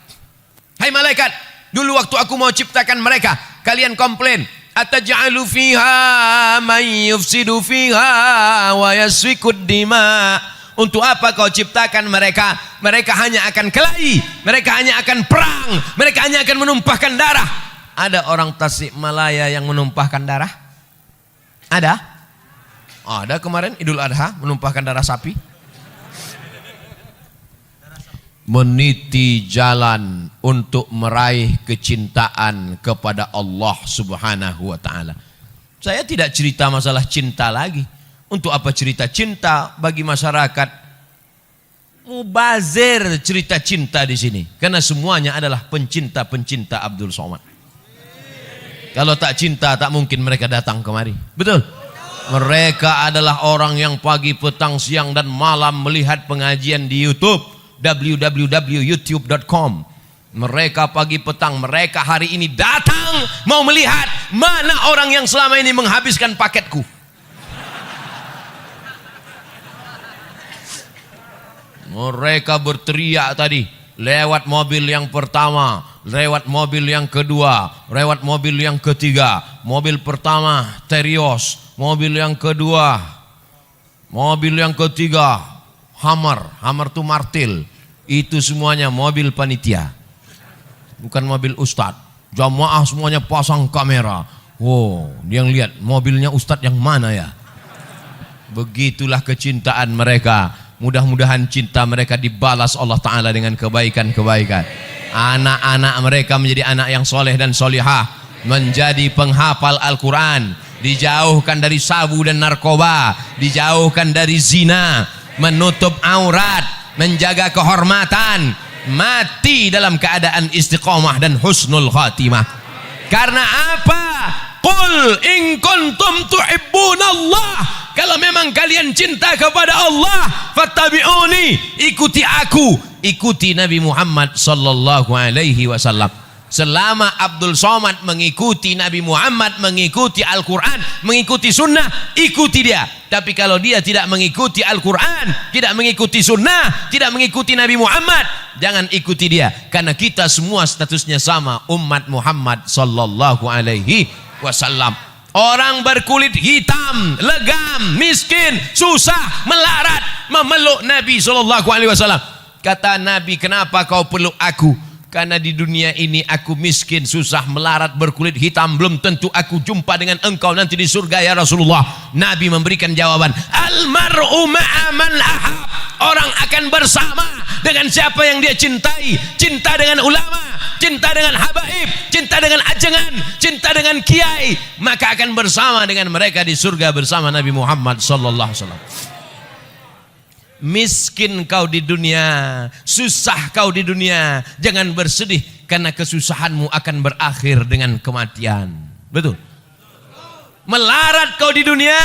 Hai malaikat, dulu waktu aku mau ciptakan mereka, kalian komplain, ataj'alu fiha man yufsidu fiha wa yasfikud dima. Untuk apa kau ciptakan mereka? Mereka hanya akan kelahi, mereka hanya akan perang, mereka hanya akan menumpahkan darah. Ada orang Tasikmalaya yang menumpahkan darah? Ada? Ada kemarin Idul Adha menumpahkan darah sapi. Meniti jalan untuk meraih kecintaan kepada Allah Subhanahu wa taala. Saya tidak cerita masalah cinta lagi. Untuk apa cerita cinta bagi masyarakat? Mubazir cerita cinta di sini. Karena semuanya adalah pencinta-pencinta Abdul Somad. Kalau tak cinta tak mungkin mereka datang kemari. Betul? Mereka adalah orang yang pagi, petang, siang dan malam melihat pengajian di YouTube. www.youtube.com. Mereka pagi petang, mereka hari ini datang mau melihat mana orang yang selama ini menghabiskan paketku. Mereka berteriak tadi lewat mobil yang pertama, lewat mobil yang kedua, lewat mobil yang ketiga. Mobil pertama Terios, mobil yang kedua, mobil yang ketiga Hammer itu martil. Itu semuanya mobil panitia, bukan mobil ustadz. Jamaah semuanya pasang kamera. Wow, dia lihat mobilnya ustadz yang mana ya. Begitulah kecintaan mereka. Mudah-mudahan cinta mereka dibalas Allah Ta'ala dengan kebaikan-kebaikan. Anak-anak mereka menjadi anak yang soleh dan solihah, menjadi penghafal Al-Quran, dijauhkan dari sabu dan narkoba, dijauhkan dari zina, menutup aurat, menjaga kehormatan, mati dalam keadaan istiqomah dan husnul khatimah. Karena apa? Qul in kuntum tuhibbunallah. Kalau memang kalian cinta kepada Allah, fattabi'uni, ikuti aku, ikuti Nabi Muhammad sallallahu alaihi wasallam. Selama Abdul Somad mengikuti Nabi Muhammad, mengikuti Al-Quran, mengikuti sunnah, ikuti dia. Tapi kalau dia tidak mengikuti Al-Quran, tidak mengikuti sunnah, tidak mengikuti Nabi Muhammad, jangan ikuti dia. Karena kita semua statusnya sama, umat Muhammad sallallahu alaihi wasallam. Orang berkulit hitam, legam, miskin, susah, melarat, memeluk Nabi sallallahu alaihi wasallam. Kata Nabi, kenapa kau peluk aku? Karena di dunia ini aku miskin, susah, melarat, berkulit hitam, belum tentu aku jumpa dengan engkau nanti di surga ya Rasulullah. Nabi memberikan jawaban, almar'u ma'a man ahab. Orang akan bersama dengan siapa yang dia cintai. Cinta dengan ulama, cinta dengan habaib, cinta dengan ajengan, cinta dengan kiai, maka akan bersama dengan mereka di surga bersama Nabi Muhammad sallallahu alaihi wasallam. Miskin kau di dunia, susah kau di dunia, jangan bersedih karena kesusahanmu akan berakhir dengan kematian. Betul? Melarat kau di dunia,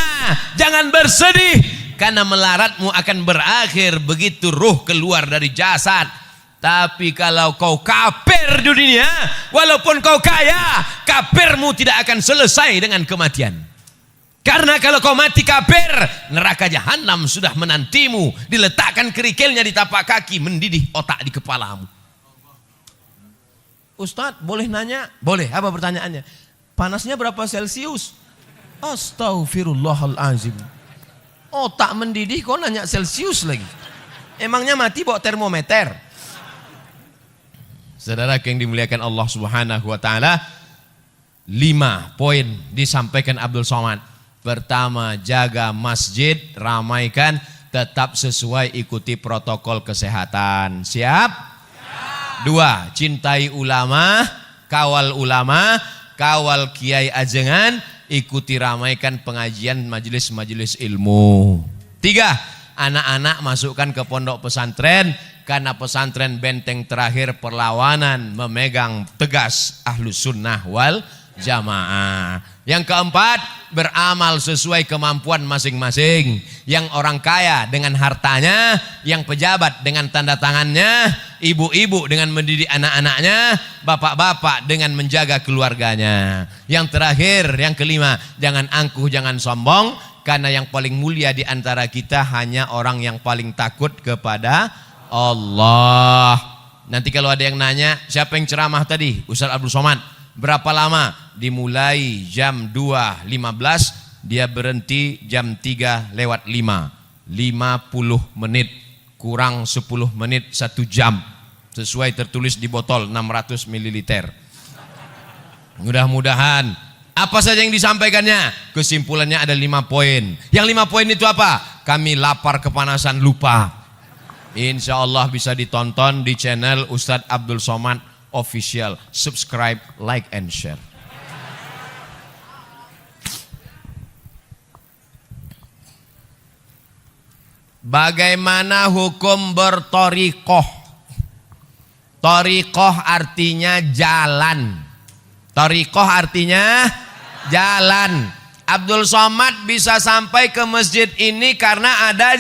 jangan bersedih karena melaratmu akan berakhir begitu ruh keluar dari jasad. Tapi kalau kau kafir di dunia, walaupun kau kaya, kafirmu tidak akan selesai dengan kematian. Karena kalau kau mati kafir, neraka jahanam sudah menantimu, diletakkan kerikilnya di tapak kaki, mendidih otak di kepalamu. Ustadz, boleh nanya? Boleh. Apa pertanyaannya? Panasnya berapa Celcius? Astaghfirullahalazim. Otak mendidih kau nanya Celcius lagi. Emangnya mati bawa termometer? Saudara yang dimuliakan Allah Subhanahu wa taala, 5 poin disampaikan Abdul Somad. Pertama, jaga masjid, ramaikan, tetap sesuai ikuti protokol kesehatan. Siap? 2, cintai ulama, kawal ulama. kawal kiai ajengan, ikuti ramaikan pengajian majelis-majelis ilmu. 3, anak-anak masukkan ke pondok pesantren, karena pesantren benteng terakhir perlawanan memegang tegas ahlus sunnah wal jamaah. Yang keempat, beramal sesuai kemampuan masing-masing. Yang orang kaya dengan hartanya, yang pejabat dengan tanda tangannya, ibu-ibu dengan mendidik anak-anaknya, bapak-bapak dengan menjaga keluarganya. Yang terakhir, yang kelima, jangan angkuh, jangan sombong, karena yang paling mulia di antara kita hanya orang yang paling takut kepada Allah. Nanti kalau ada yang nanya, siapa yang ceramah tadi? Ustaz Abdul Somad. Berapa lama? Dimulai jam 2.15, dia berhenti jam 3:05. 50 menit kurang 10 menit 1 jam. Sesuai tertulis di botol 600 ml. Mudah-mudahan apa saja yang disampaikannya, kesimpulannya ada 5 poin. Yang 5 poin itu apa? Kami lapar kepanasan lupa. Insya Allah bisa ditonton di channel Ustadz Abdul Somad Official. Subscribe, like, and share. Bagaimana hukum bertorikoh? Torikoh artinya jalan. Torikoh artinya jalan. Abdul Somad bisa sampai ke masjid ini karena ada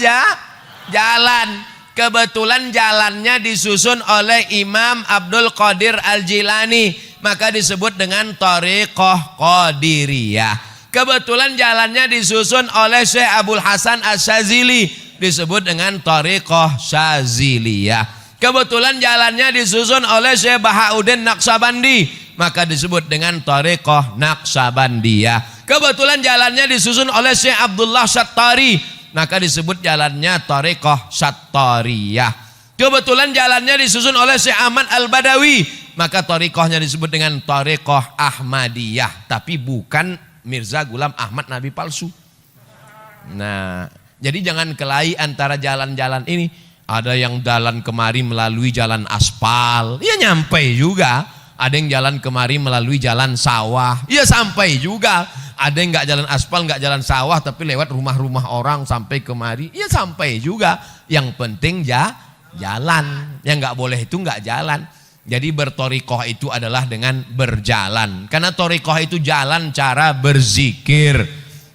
jalan. Kebetulan jalannya disusun oleh Imam Abdul Qadir Al-Jilani, maka disebut dengan Thariqah Qadiriyah. Kebetulan jalannya disusun oleh Syekh Abdul Hasan Asy-Syadzili, disebut dengan Thariqah Syadziliyah. Kebetulan jalannya disusun oleh Syekh Bahauddin Naqsabandi, maka disebut dengan Thariqah Naqsabandiyah. Kebetulan jalannya disusun oleh Syekh Abdullah Syattari, maka disebut jalannya Thariqah Syattariyah. Kebetulan jalannya disusun oleh Syekh Ahmad Al-Badawi, maka thariqahnya disebut dengan Thariqah Ahmadiyah, tapi bukan Mirza Ghulam Ahmad Nabi palsu. Nah, jadi jangan kelahi antara jalan-jalan ini. Ada yang jalan kemari melalui jalan aspal, ya nyampe juga. Ada yang jalan kemari melalui jalan sawah, ya sampai juga. Ada yang nggak jalan aspal, nggak jalan sawah, tapi lewat rumah-rumah orang sampai kemari, ya sampai juga. Yang penting jalan. Yang nggak boleh itu nggak jalan. Jadi bertorikoh itu adalah dengan berjalan. Karena torikoh itu jalan cara berzikir.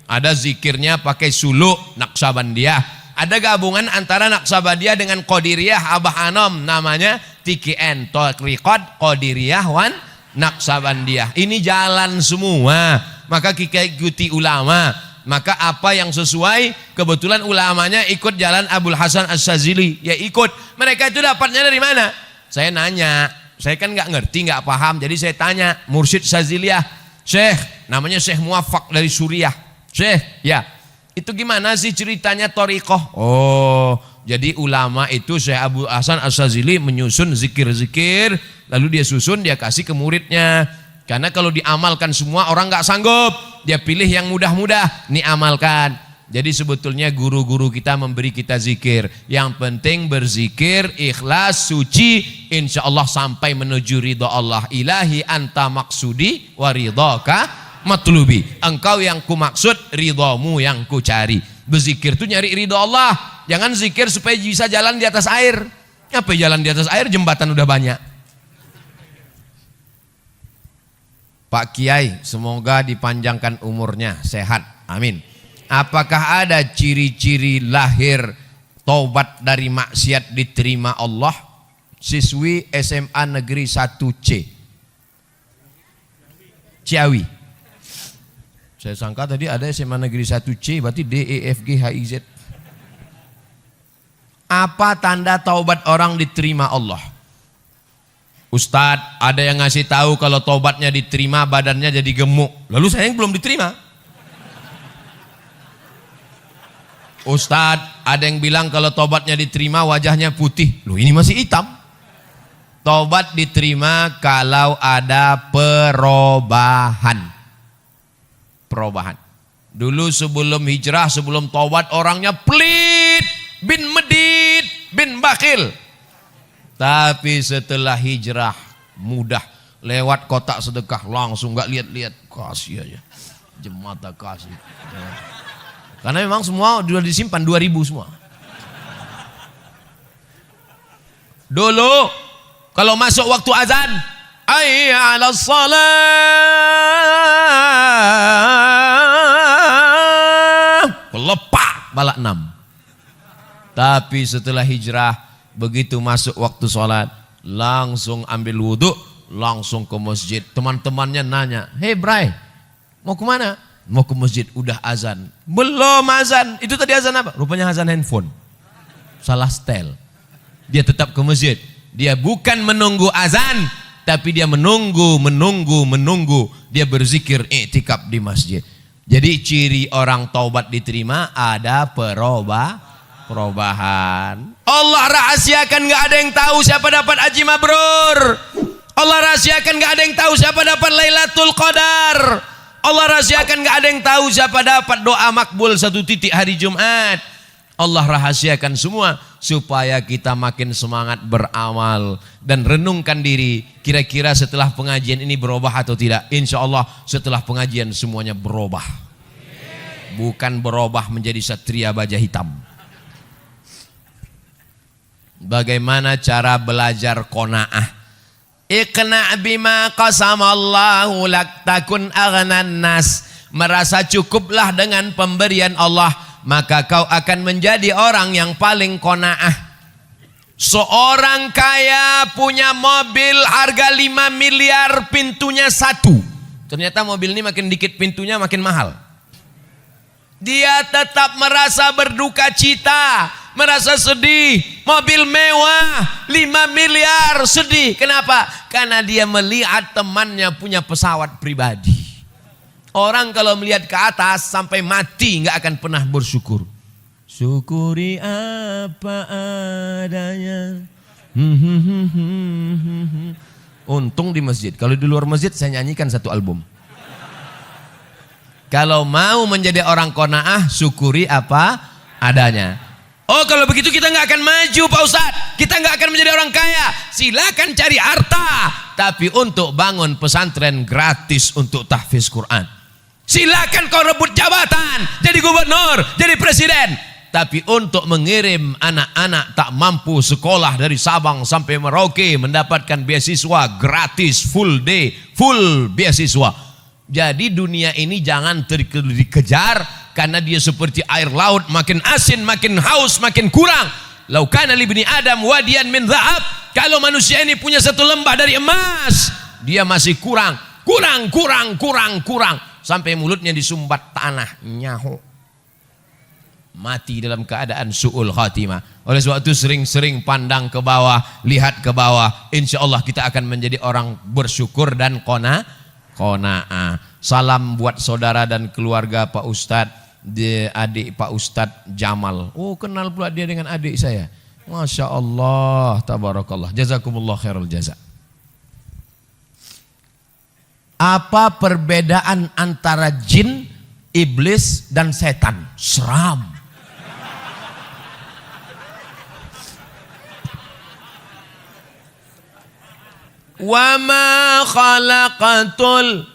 Ada zikirnya pakai suluk Naqsabandiyah. Ada gabungan antara Naqsabandiyah dengan Qadiriyah Abah Anom, namanya TKN, Thariqat Qadiriyah wan Naqsabandiyah. Ini jalan semua. Maka kita ikuti ulama. Maka apa yang sesuai, kebetulan ulamanya ikut jalan Abdul Hasan Asy-Syadzili, ya ikut. Mereka itu dapatnya dari mana? Saya nanya, saya kan nggak ngerti, nggak paham, jadi saya tanya Mursyid Syadziliyah, Syekh, namanya Syekh Muwaffaq dari Suriah, Syekh, ya itu gimana sih ceritanya thariqah? Oh, jadi ulama itu Syekh Abdul Hasan Asy-Syadzili menyusun zikir-zikir, lalu dia susun, dia kasih ke muridnya. Karena kalau diamalkan semua orang nggak sanggup, dia pilih yang mudah-mudah, nih amalkan. Jadi sebetulnya guru-guru kita memberi kita zikir. Yang penting berzikir, ikhlas, suci, insya Allah sampai menuju ridha Allah. Ilahi anta maksudi wa ridhaka matlubi. Engkau yang ku maksud, ridhamu yang ku cari. Berzikir itu nyari ridha Allah. Jangan zikir supaya bisa jalan di atas air. Apa jalan di atas air? Jembatan udah banyak. Pak Kiai, semoga dipanjangkan umurnya, sehat, amin. Apakah ada ciri-ciri lahir taubat dari maksiat diterima Allah? Siswi SMA Negeri 1C Ciawi. Saya sangka tadi ada SMA Negeri 1C, berarti D, E, F, G, H, I, Z. Apa tanda taubat orang diterima Allah? Ustadz, ada yang ngasih tahu kalau taubatnya diterima badannya jadi gemuk. Lalu saya yang belum diterima. Ustadz, ada yang bilang kalau taubatnya diterima wajahnya putih. Loh, ini masih hitam. Taubat diterima kalau ada perubahan. Perubahan. Dulu sebelum hijrah, sebelum taubat orangnya pelit, bin medit, bin bakhil. Tapi setelah hijrah mudah. lewat kotak sedekah langsung nggak lihat-lihat, kasih aja. Jemata kasih. Karena memang semua sudah disimpan 2000 semua. Dulu kalau masuk waktu azan, hayya 'alas shalah, lepak balak 6. Tapi setelah hijrah, begitu masuk waktu sholat, langsung ambil wudhu, langsung ke masjid. Teman-temannya nanya, "Hei Bray, mau kemana?" "Mau ke masjid." "Udah azan." "Belum azan." "Itu tadi azan apa?" Rupanya azan handphone. Salah setel. Dia tetap ke masjid. Dia bukan menunggu azan, tapi dia menunggu. Dia berzikir i'tikaf di masjid. Jadi ciri orang taubat diterima ada perubahan. Allah rahasiakan, nggak ada yang tahu siapa dapat haji mabrur. Allah rahasiakan, nggak ada yang tahu siapa dapat Lailatul Qadar. Allah rahasiakan, nggak ada yang tahu siapa dapat doa makbul 1 titik hari Jumat. Allah rahasiakan semua supaya kita makin semangat beramal dan renungkan diri, kira-kira setelah pengajian ini berubah atau tidak. Insya Allah setelah pengajian semuanya berubah, bukan berubah menjadi satria baja hitam. Bagaimana cara belajar qanaah? Iqna' bima qasamallahu lak takun aghnan nas. Merasa cukuplah dengan pemberian Allah, maka kau akan menjadi orang yang paling qanaah. Seorang kaya punya mobil harga 5 miliar, pintunya 1. Ternyata mobil ini makin dikit pintunya makin mahal. Dia tetap merasa berduka cita, merasa sedih. Mobil mewah 5 miliar, sedih. Kenapa? Karena dia melihat temannya punya pesawat pribadi. Orang kalau melihat ke atas sampai mati nggak akan pernah bersyukur. Syukuri apa adanya. Untung di masjid. Kalau di luar masjid saya nyanyikan 1 album. Kalau mau menjadi orang qanaah, syukuri apa adanya. Oh, kalau begitu kita nggak akan maju Pak Ustadz. Kita nggak akan menjadi orang kaya. Silakan cari harta, tapi untuk bangun pesantren gratis untuk tahfiz Quran. Silakan kau rebut jabatan, jadi gubernur, jadi presiden. Tapi untuk mengirim anak-anak tak mampu sekolah dari Sabang sampai Merauke mendapatkan beasiswa gratis, full day, full beasiswa. Jadi dunia ini jangan dikejar karena dia seperti air laut, makin asin, makin haus, makin kurang. Lau kana li ibni Adam wadiyan min dhahab. Kalau manusia ini punya 1 lembah dari emas, dia masih kurang. Sampai mulutnya disumbat tanah, nyahu. Mati dalam keadaan su'ul khatimah. Oleh sebab itu sering-sering pandang ke bawah, lihat ke bawah. Insya Allah kita akan menjadi orang bersyukur dan qanaah. Salam buat saudara dan keluarga Pak Ustadz, adik Pak Ustadz Jamal. Oh, kenal pula dia dengan adik saya. Masya Allah, tabarakallah. Jazakumullah khairul jaza. Apa perbedaan antara jin, iblis dan setan? Seram. Wa ma khalaqatul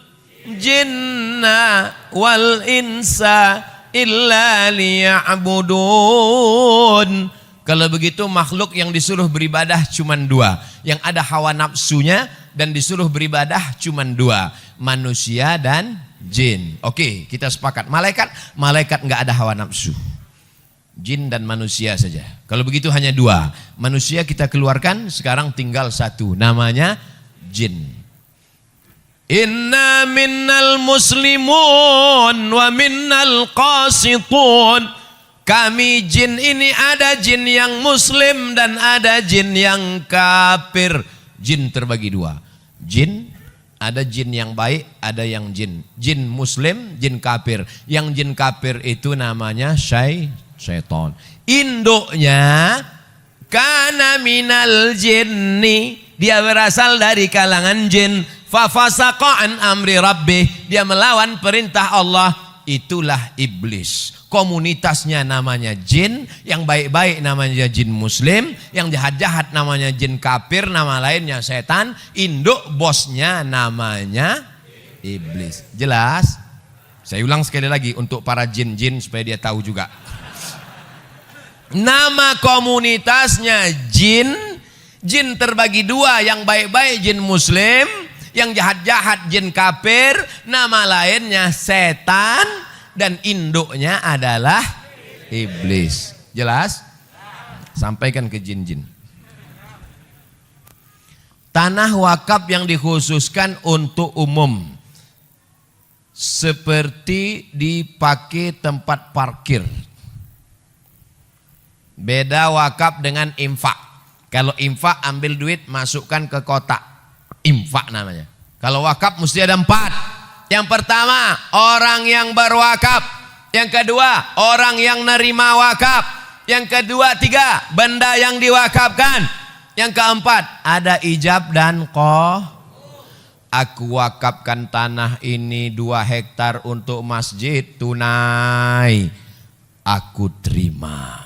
jinna wal insa illa liya'budun. Kalau begitu makhluk yang disuruh beribadah cuma 2. Yang ada hawa nafsunya dan disuruh beribadah cuma 2. Manusia dan jin. Oke, kita sepakat. Malaikat nggak ada hawa nafsu. Jin dan manusia saja. Kalau begitu hanya 2. Manusia kita keluarkan, sekarang tinggal 1. Namanya jin. Inna minnal muslimun wa minnal qasitun. Kami jin ini ada jin yang muslim dan ada jin yang kafir. Jin terbagi 2. Jin, ada jin yang baik, ada yang jin. Jin muslim, jin kafir. Yang jin kafir itu namanya syaitan. Induknya kana minal jinni. Dia berasal dari kalangan jin. Fafasaqa an amri rabbih. Dia melawan perintah Allah. itulah iblis. Komunitasnya namanya jin, yang baik-baik namanya jin muslim, yang jahat-jahat namanya jin kafir, nama lainnya setan, induk bosnya namanya iblis. Jelas? Saya ulang sekali lagi untuk para jin-jin supaya dia tahu juga. Nama komunitasnya jin. Jin terbagi dua, yang baik-baik jin muslim, yang jahat-jahat jin kafir, nama lainnya setan, dan induknya adalah iblis. Jelas? Sampaikan ke jin-jin. Tanah wakaf yang dikhususkan untuk umum, seperti dipakai tempat parkir. Beda wakaf dengan infak. Kalau infak ambil duit masukkan ke kotak, infak namanya. Kalau wakaf mesti ada 4. Yang pertama orang yang berwakaf, yang kedua orang yang nerima wakaf, yang kedua 3 benda yang diwakafkan, yang keempat ada ijab dan aku wakafkan tanah ini 2 hektar untuk masjid tunai, aku terima.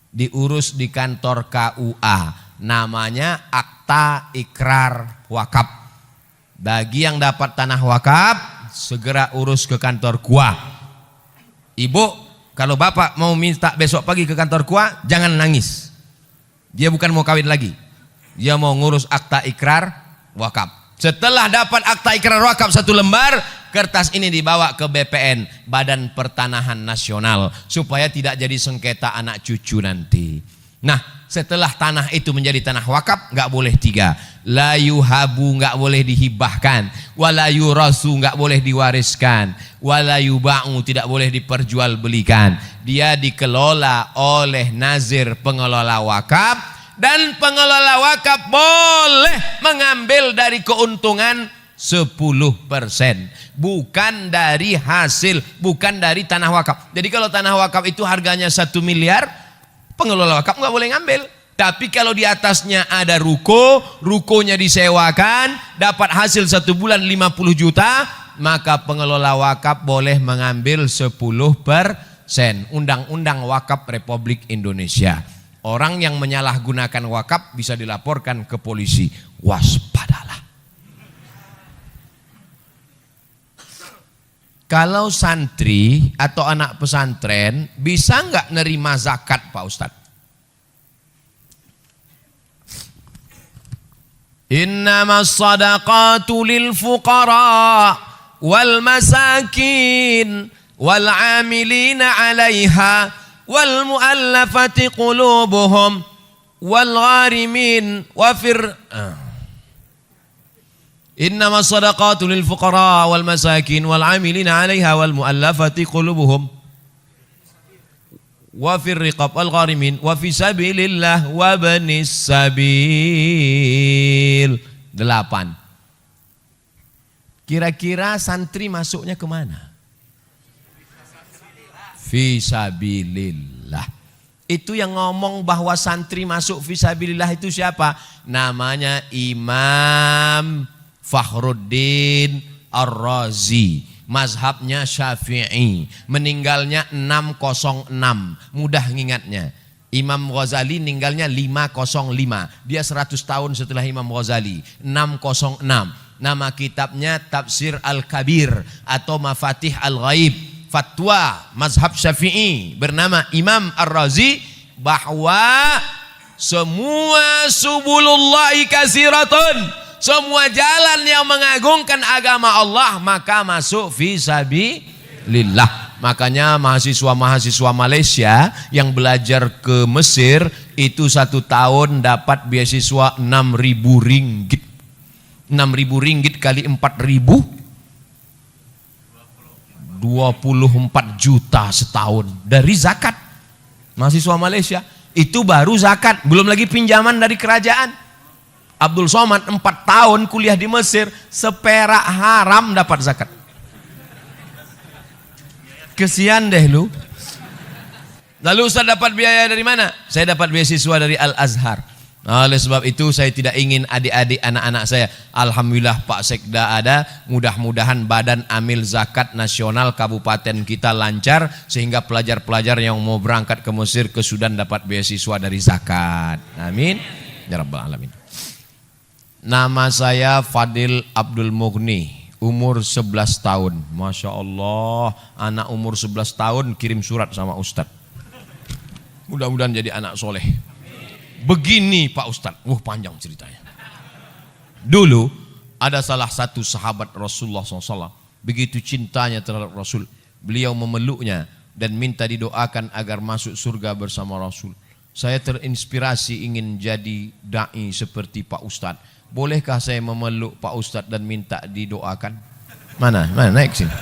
Diurus di kantor KUA, namanya akta ikrar wakaf. Bagi yang dapat tanah wakaf, segera urus ke kantor KUA. Ibu, kalau bapak mau minta besok pagi ke kantor KUA, jangan nangis. Dia bukan mau kawin lagi, dia mau ngurus akta ikrar wakaf. Setelah dapat akta ikrar wakaf 1 lembar, kertas ini dibawa ke BPN, Badan Pertanahan Nasional, supaya tidak jadi sengketa anak cucu nanti. Nah, setelah tanah itu menjadi tanah wakaf, nggak boleh 3. La yuhabu, nggak boleh dihibahkan. Wala yurasu, nggak boleh diwariskan. Wala yuba'u, tidak boleh diperjualbelikan. Dia dikelola oleh nazir pengelola wakaf, dan pengelola wakaf boleh mengambil dari keuntungan 10%, bukan dari hasil, bukan dari tanah wakaf. Jadi kalau tanah wakaf itu harganya 1 miliar, pengelola wakaf nggak boleh ngambil. Tapi kalau di atasnya ada rukonya disewakan, dapat hasil 1 bulan 50 juta, maka pengelola wakaf boleh mengambil 10%. Undang-Undang Wakaf Republik Indonesia. Orang yang menyalahgunakan wakaf bisa dilaporkan ke polisi. Waspadalah. Kalau santri atau anak pesantren bisa nggak nerima zakat, Pak Ustadz? Innamas sadaqatu lil fuqara wal masakin wal amilina 'alaiha wal mu'allafati qulubuhum wal gharimin wa Innama sadaqatu lil fuqara wal masakin wal amilina 'alaiha wal mu'allafati qulubuhum wa fir riqab wal gharimin wa fi sabilillah wa banis sabil. 8. Kira-kira santri masuknya kemana? Fisabilillah. Itu yang ngomong bahwa santri masuk fisabilillah itu siapa? Namanya Imam Fakhruddin Ar-Razi. Mazhabnya Syafi'i. Meninggalnya 606. Mudah ngingatnya. Imam Ghazali meninggalnya 505. Dia 100 tahun setelah Imam Ghazali. 606. Nama kitabnya Tafsir Al-Kabir atau Mafatih Al-Ghaib. Fatwa mazhab Syafi'i bernama Imam Ar-Razi bahwa semua subulullahi kasiratun, semua jalan yang mengagungkan agama Allah maka masuk fisabilillah. Makanya mahasiswa-mahasiswa Malaysia yang belajar ke Mesir itu 1 tahun dapat beasiswa 6.000 ringgit. 6.000 ringgit kali 4.000 24 juta setahun dari zakat. Mahasiswa Malaysia itu baru zakat, belum lagi pinjaman dari kerajaan. Abdul Somad 4 tahun kuliah di Mesir, seperak haram dapat zakat. Kesian deh lu. Lalu Ustaz dapat biaya dari mana? Saya dapat beasiswa dari Al-Azhar. Oleh sebab itu saya tidak ingin adik-adik anak-anak saya, alhamdulillah Pak Sekda ada, mudah-mudahan badan amil zakat nasional kabupaten kita lancar sehingga pelajar-pelajar yang mau berangkat ke Mesir, ke Sudan dapat beasiswa dari zakat. Amin ya rabbal alamin. Nama saya Fadil Abdul Mughni, umur 11 tahun. Masya Allah, anak umur 11 tahun kirim surat sama Ustadz. Mudah-mudahan jadi anak soleh. Begini Pak Ustadz, panjang ceritanya. Dulu ada salah satu sahabat Rasulullah SAW, begitu cintanya terhadap Rasul, beliau memeluknya dan minta didoakan agar masuk surga bersama Rasul. Saya terinspirasi ingin jadi da'i seperti Pak Ustadz. Bolehkah saya memeluk Pak Ustadz dan minta didoakan? Mana naik sini.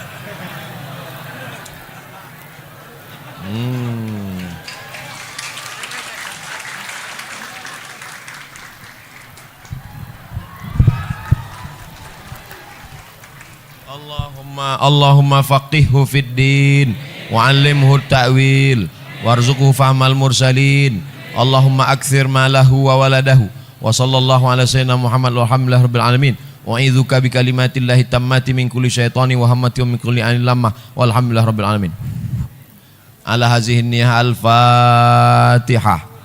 Allahumma faqihhu fid din wa 'allimhu ta'wil warzuqhu fahmal mursalin. Allahumma akthir malahu wa waladahu wa sallallahu ala sayyidina Muhammad walhamdulillahi rabbil alamin. Wa a'udzuka bi kalimatillahi tammati min kulli syaitani wa hammati wa min kulli ainin lamah walhamdulillahi rabbil alamin. Ala hazihi niyah al-Fatihah.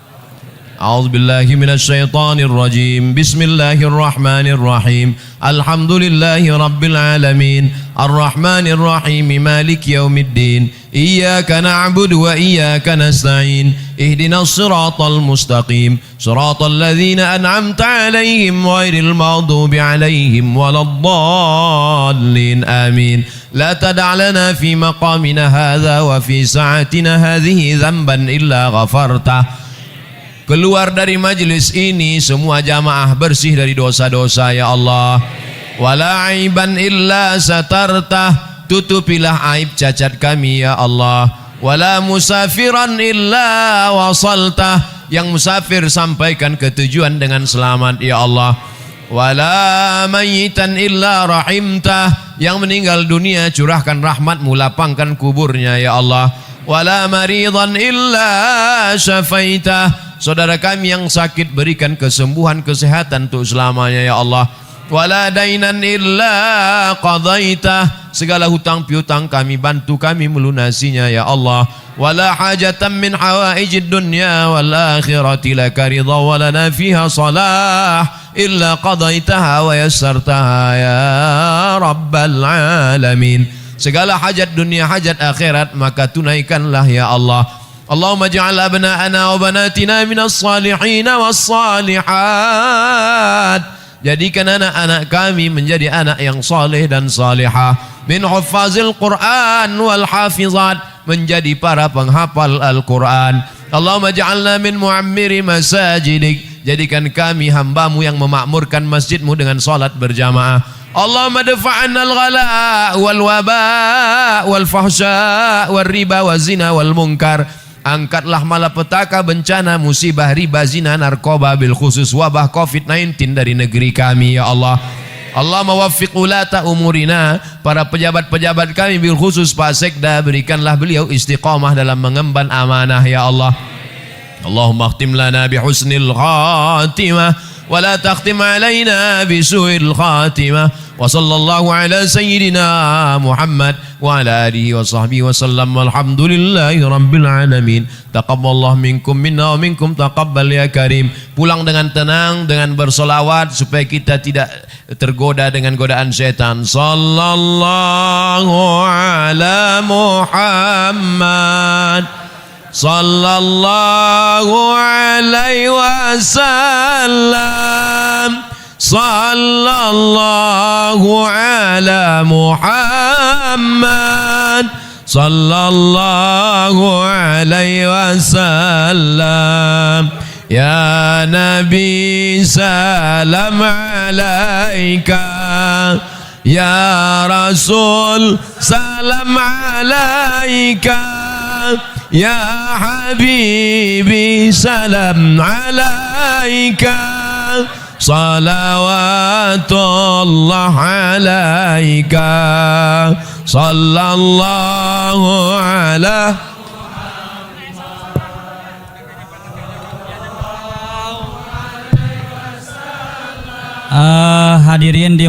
A'udzu billahi minasy syaithanir rajim. Bismillahirrahmanir rahim. Alhamdulillahi rabbil alamin. Arrahmanir rahim. Maliki yaumiddin. Iyyaka na'budu wa iyyaka nasta'in. Ihdinas siratal mustaqim. Siratal ladzina an'amta 'alaihim ghairil maghdubi 'alaihim waladdallin. Amin. La tada' lana fi maqamina hadza wa fi sa'atina hadhihi dzamban illa ghafartah. Keluar dari majlis ini semua jamaah bersih dari dosa-dosa ya Allah. Wala aiban illa satartah, tutupilah aib cacat kami ya Allah. Wala musafiran illa wasaltah, yang musafir sampaikan ke tujuan dengan selamat ya Allah. Wala mayitan illa rahimtah, yang meninggal dunia curahkan rahmatmu, lapangkan kuburnya ya Allah. Wala maridan illa syafaitah, saudara kami yang sakit berikan kesembuhan, kesehatan untuk selamanya ya Allah. Wala dainan illa qadaitah, segala hutang piutang kami bantu kami melunasinya ya Allah. Wala hajatan min hawaijid dunya wal akhirati laka ridha wa lana fiha salah illa qadaitaha wa yassartaha ya rabbal alamin. Segala hajat dunia, hajat akhirat maka tunaikanlah ya Allah. Allahumma ja'al abna'ana wa banatina minas salihin was salihat. Jadikan anak-anak kami menjadi anak yang saleh dan salihah. Min huffazil Quran wal hafizat, menjadi para penghafal Al-Quran. Allahumma ja'alna min mu'ammiri masajidik, jadikan kami hambamu yang memakmurkan masjidmu dengan salat berjamaah. Allahumma dafa'anna al-ghala wal waba wal fahsya wal riba wal zina wal munkar. Angkatlah malapetaka, bencana, musibah, riba, zina, narkoba, bil khusus wabah COVID-19 dari negeri kami ya Allah. Allah mawaffiq ulata umurina, para pejabat-pejabat kami bil khusus Pak Sekda, berikanlah beliau istiqamah dalam mengemban amanah ya Allah. Allahumma khtim lana bi husnil khatimah wa la takhtim alaina bi su'il khatimah. Wa sallallahu ala sayyidina Muhammad wa ala alihi wa sahbihi wa sallam. Walhamdulillahi rabbil alamin. Taqabbalallahu minkum minna wa minkum taqabbal ya karim. Pulang dengan tenang, dengan bersolawat supaya kita tidak tergoda dengan godaan setan. Sallallahu ala Muhammad sallallahu alaihi wasallam. Sallallahu ala Muhammad sallallahu alaihi wasallam. Ya Nabi salam alaika, ya Rasul salam alaika, ya Habibi salam alaika. Salawatullah alaika, sallallahu ala Hadirin di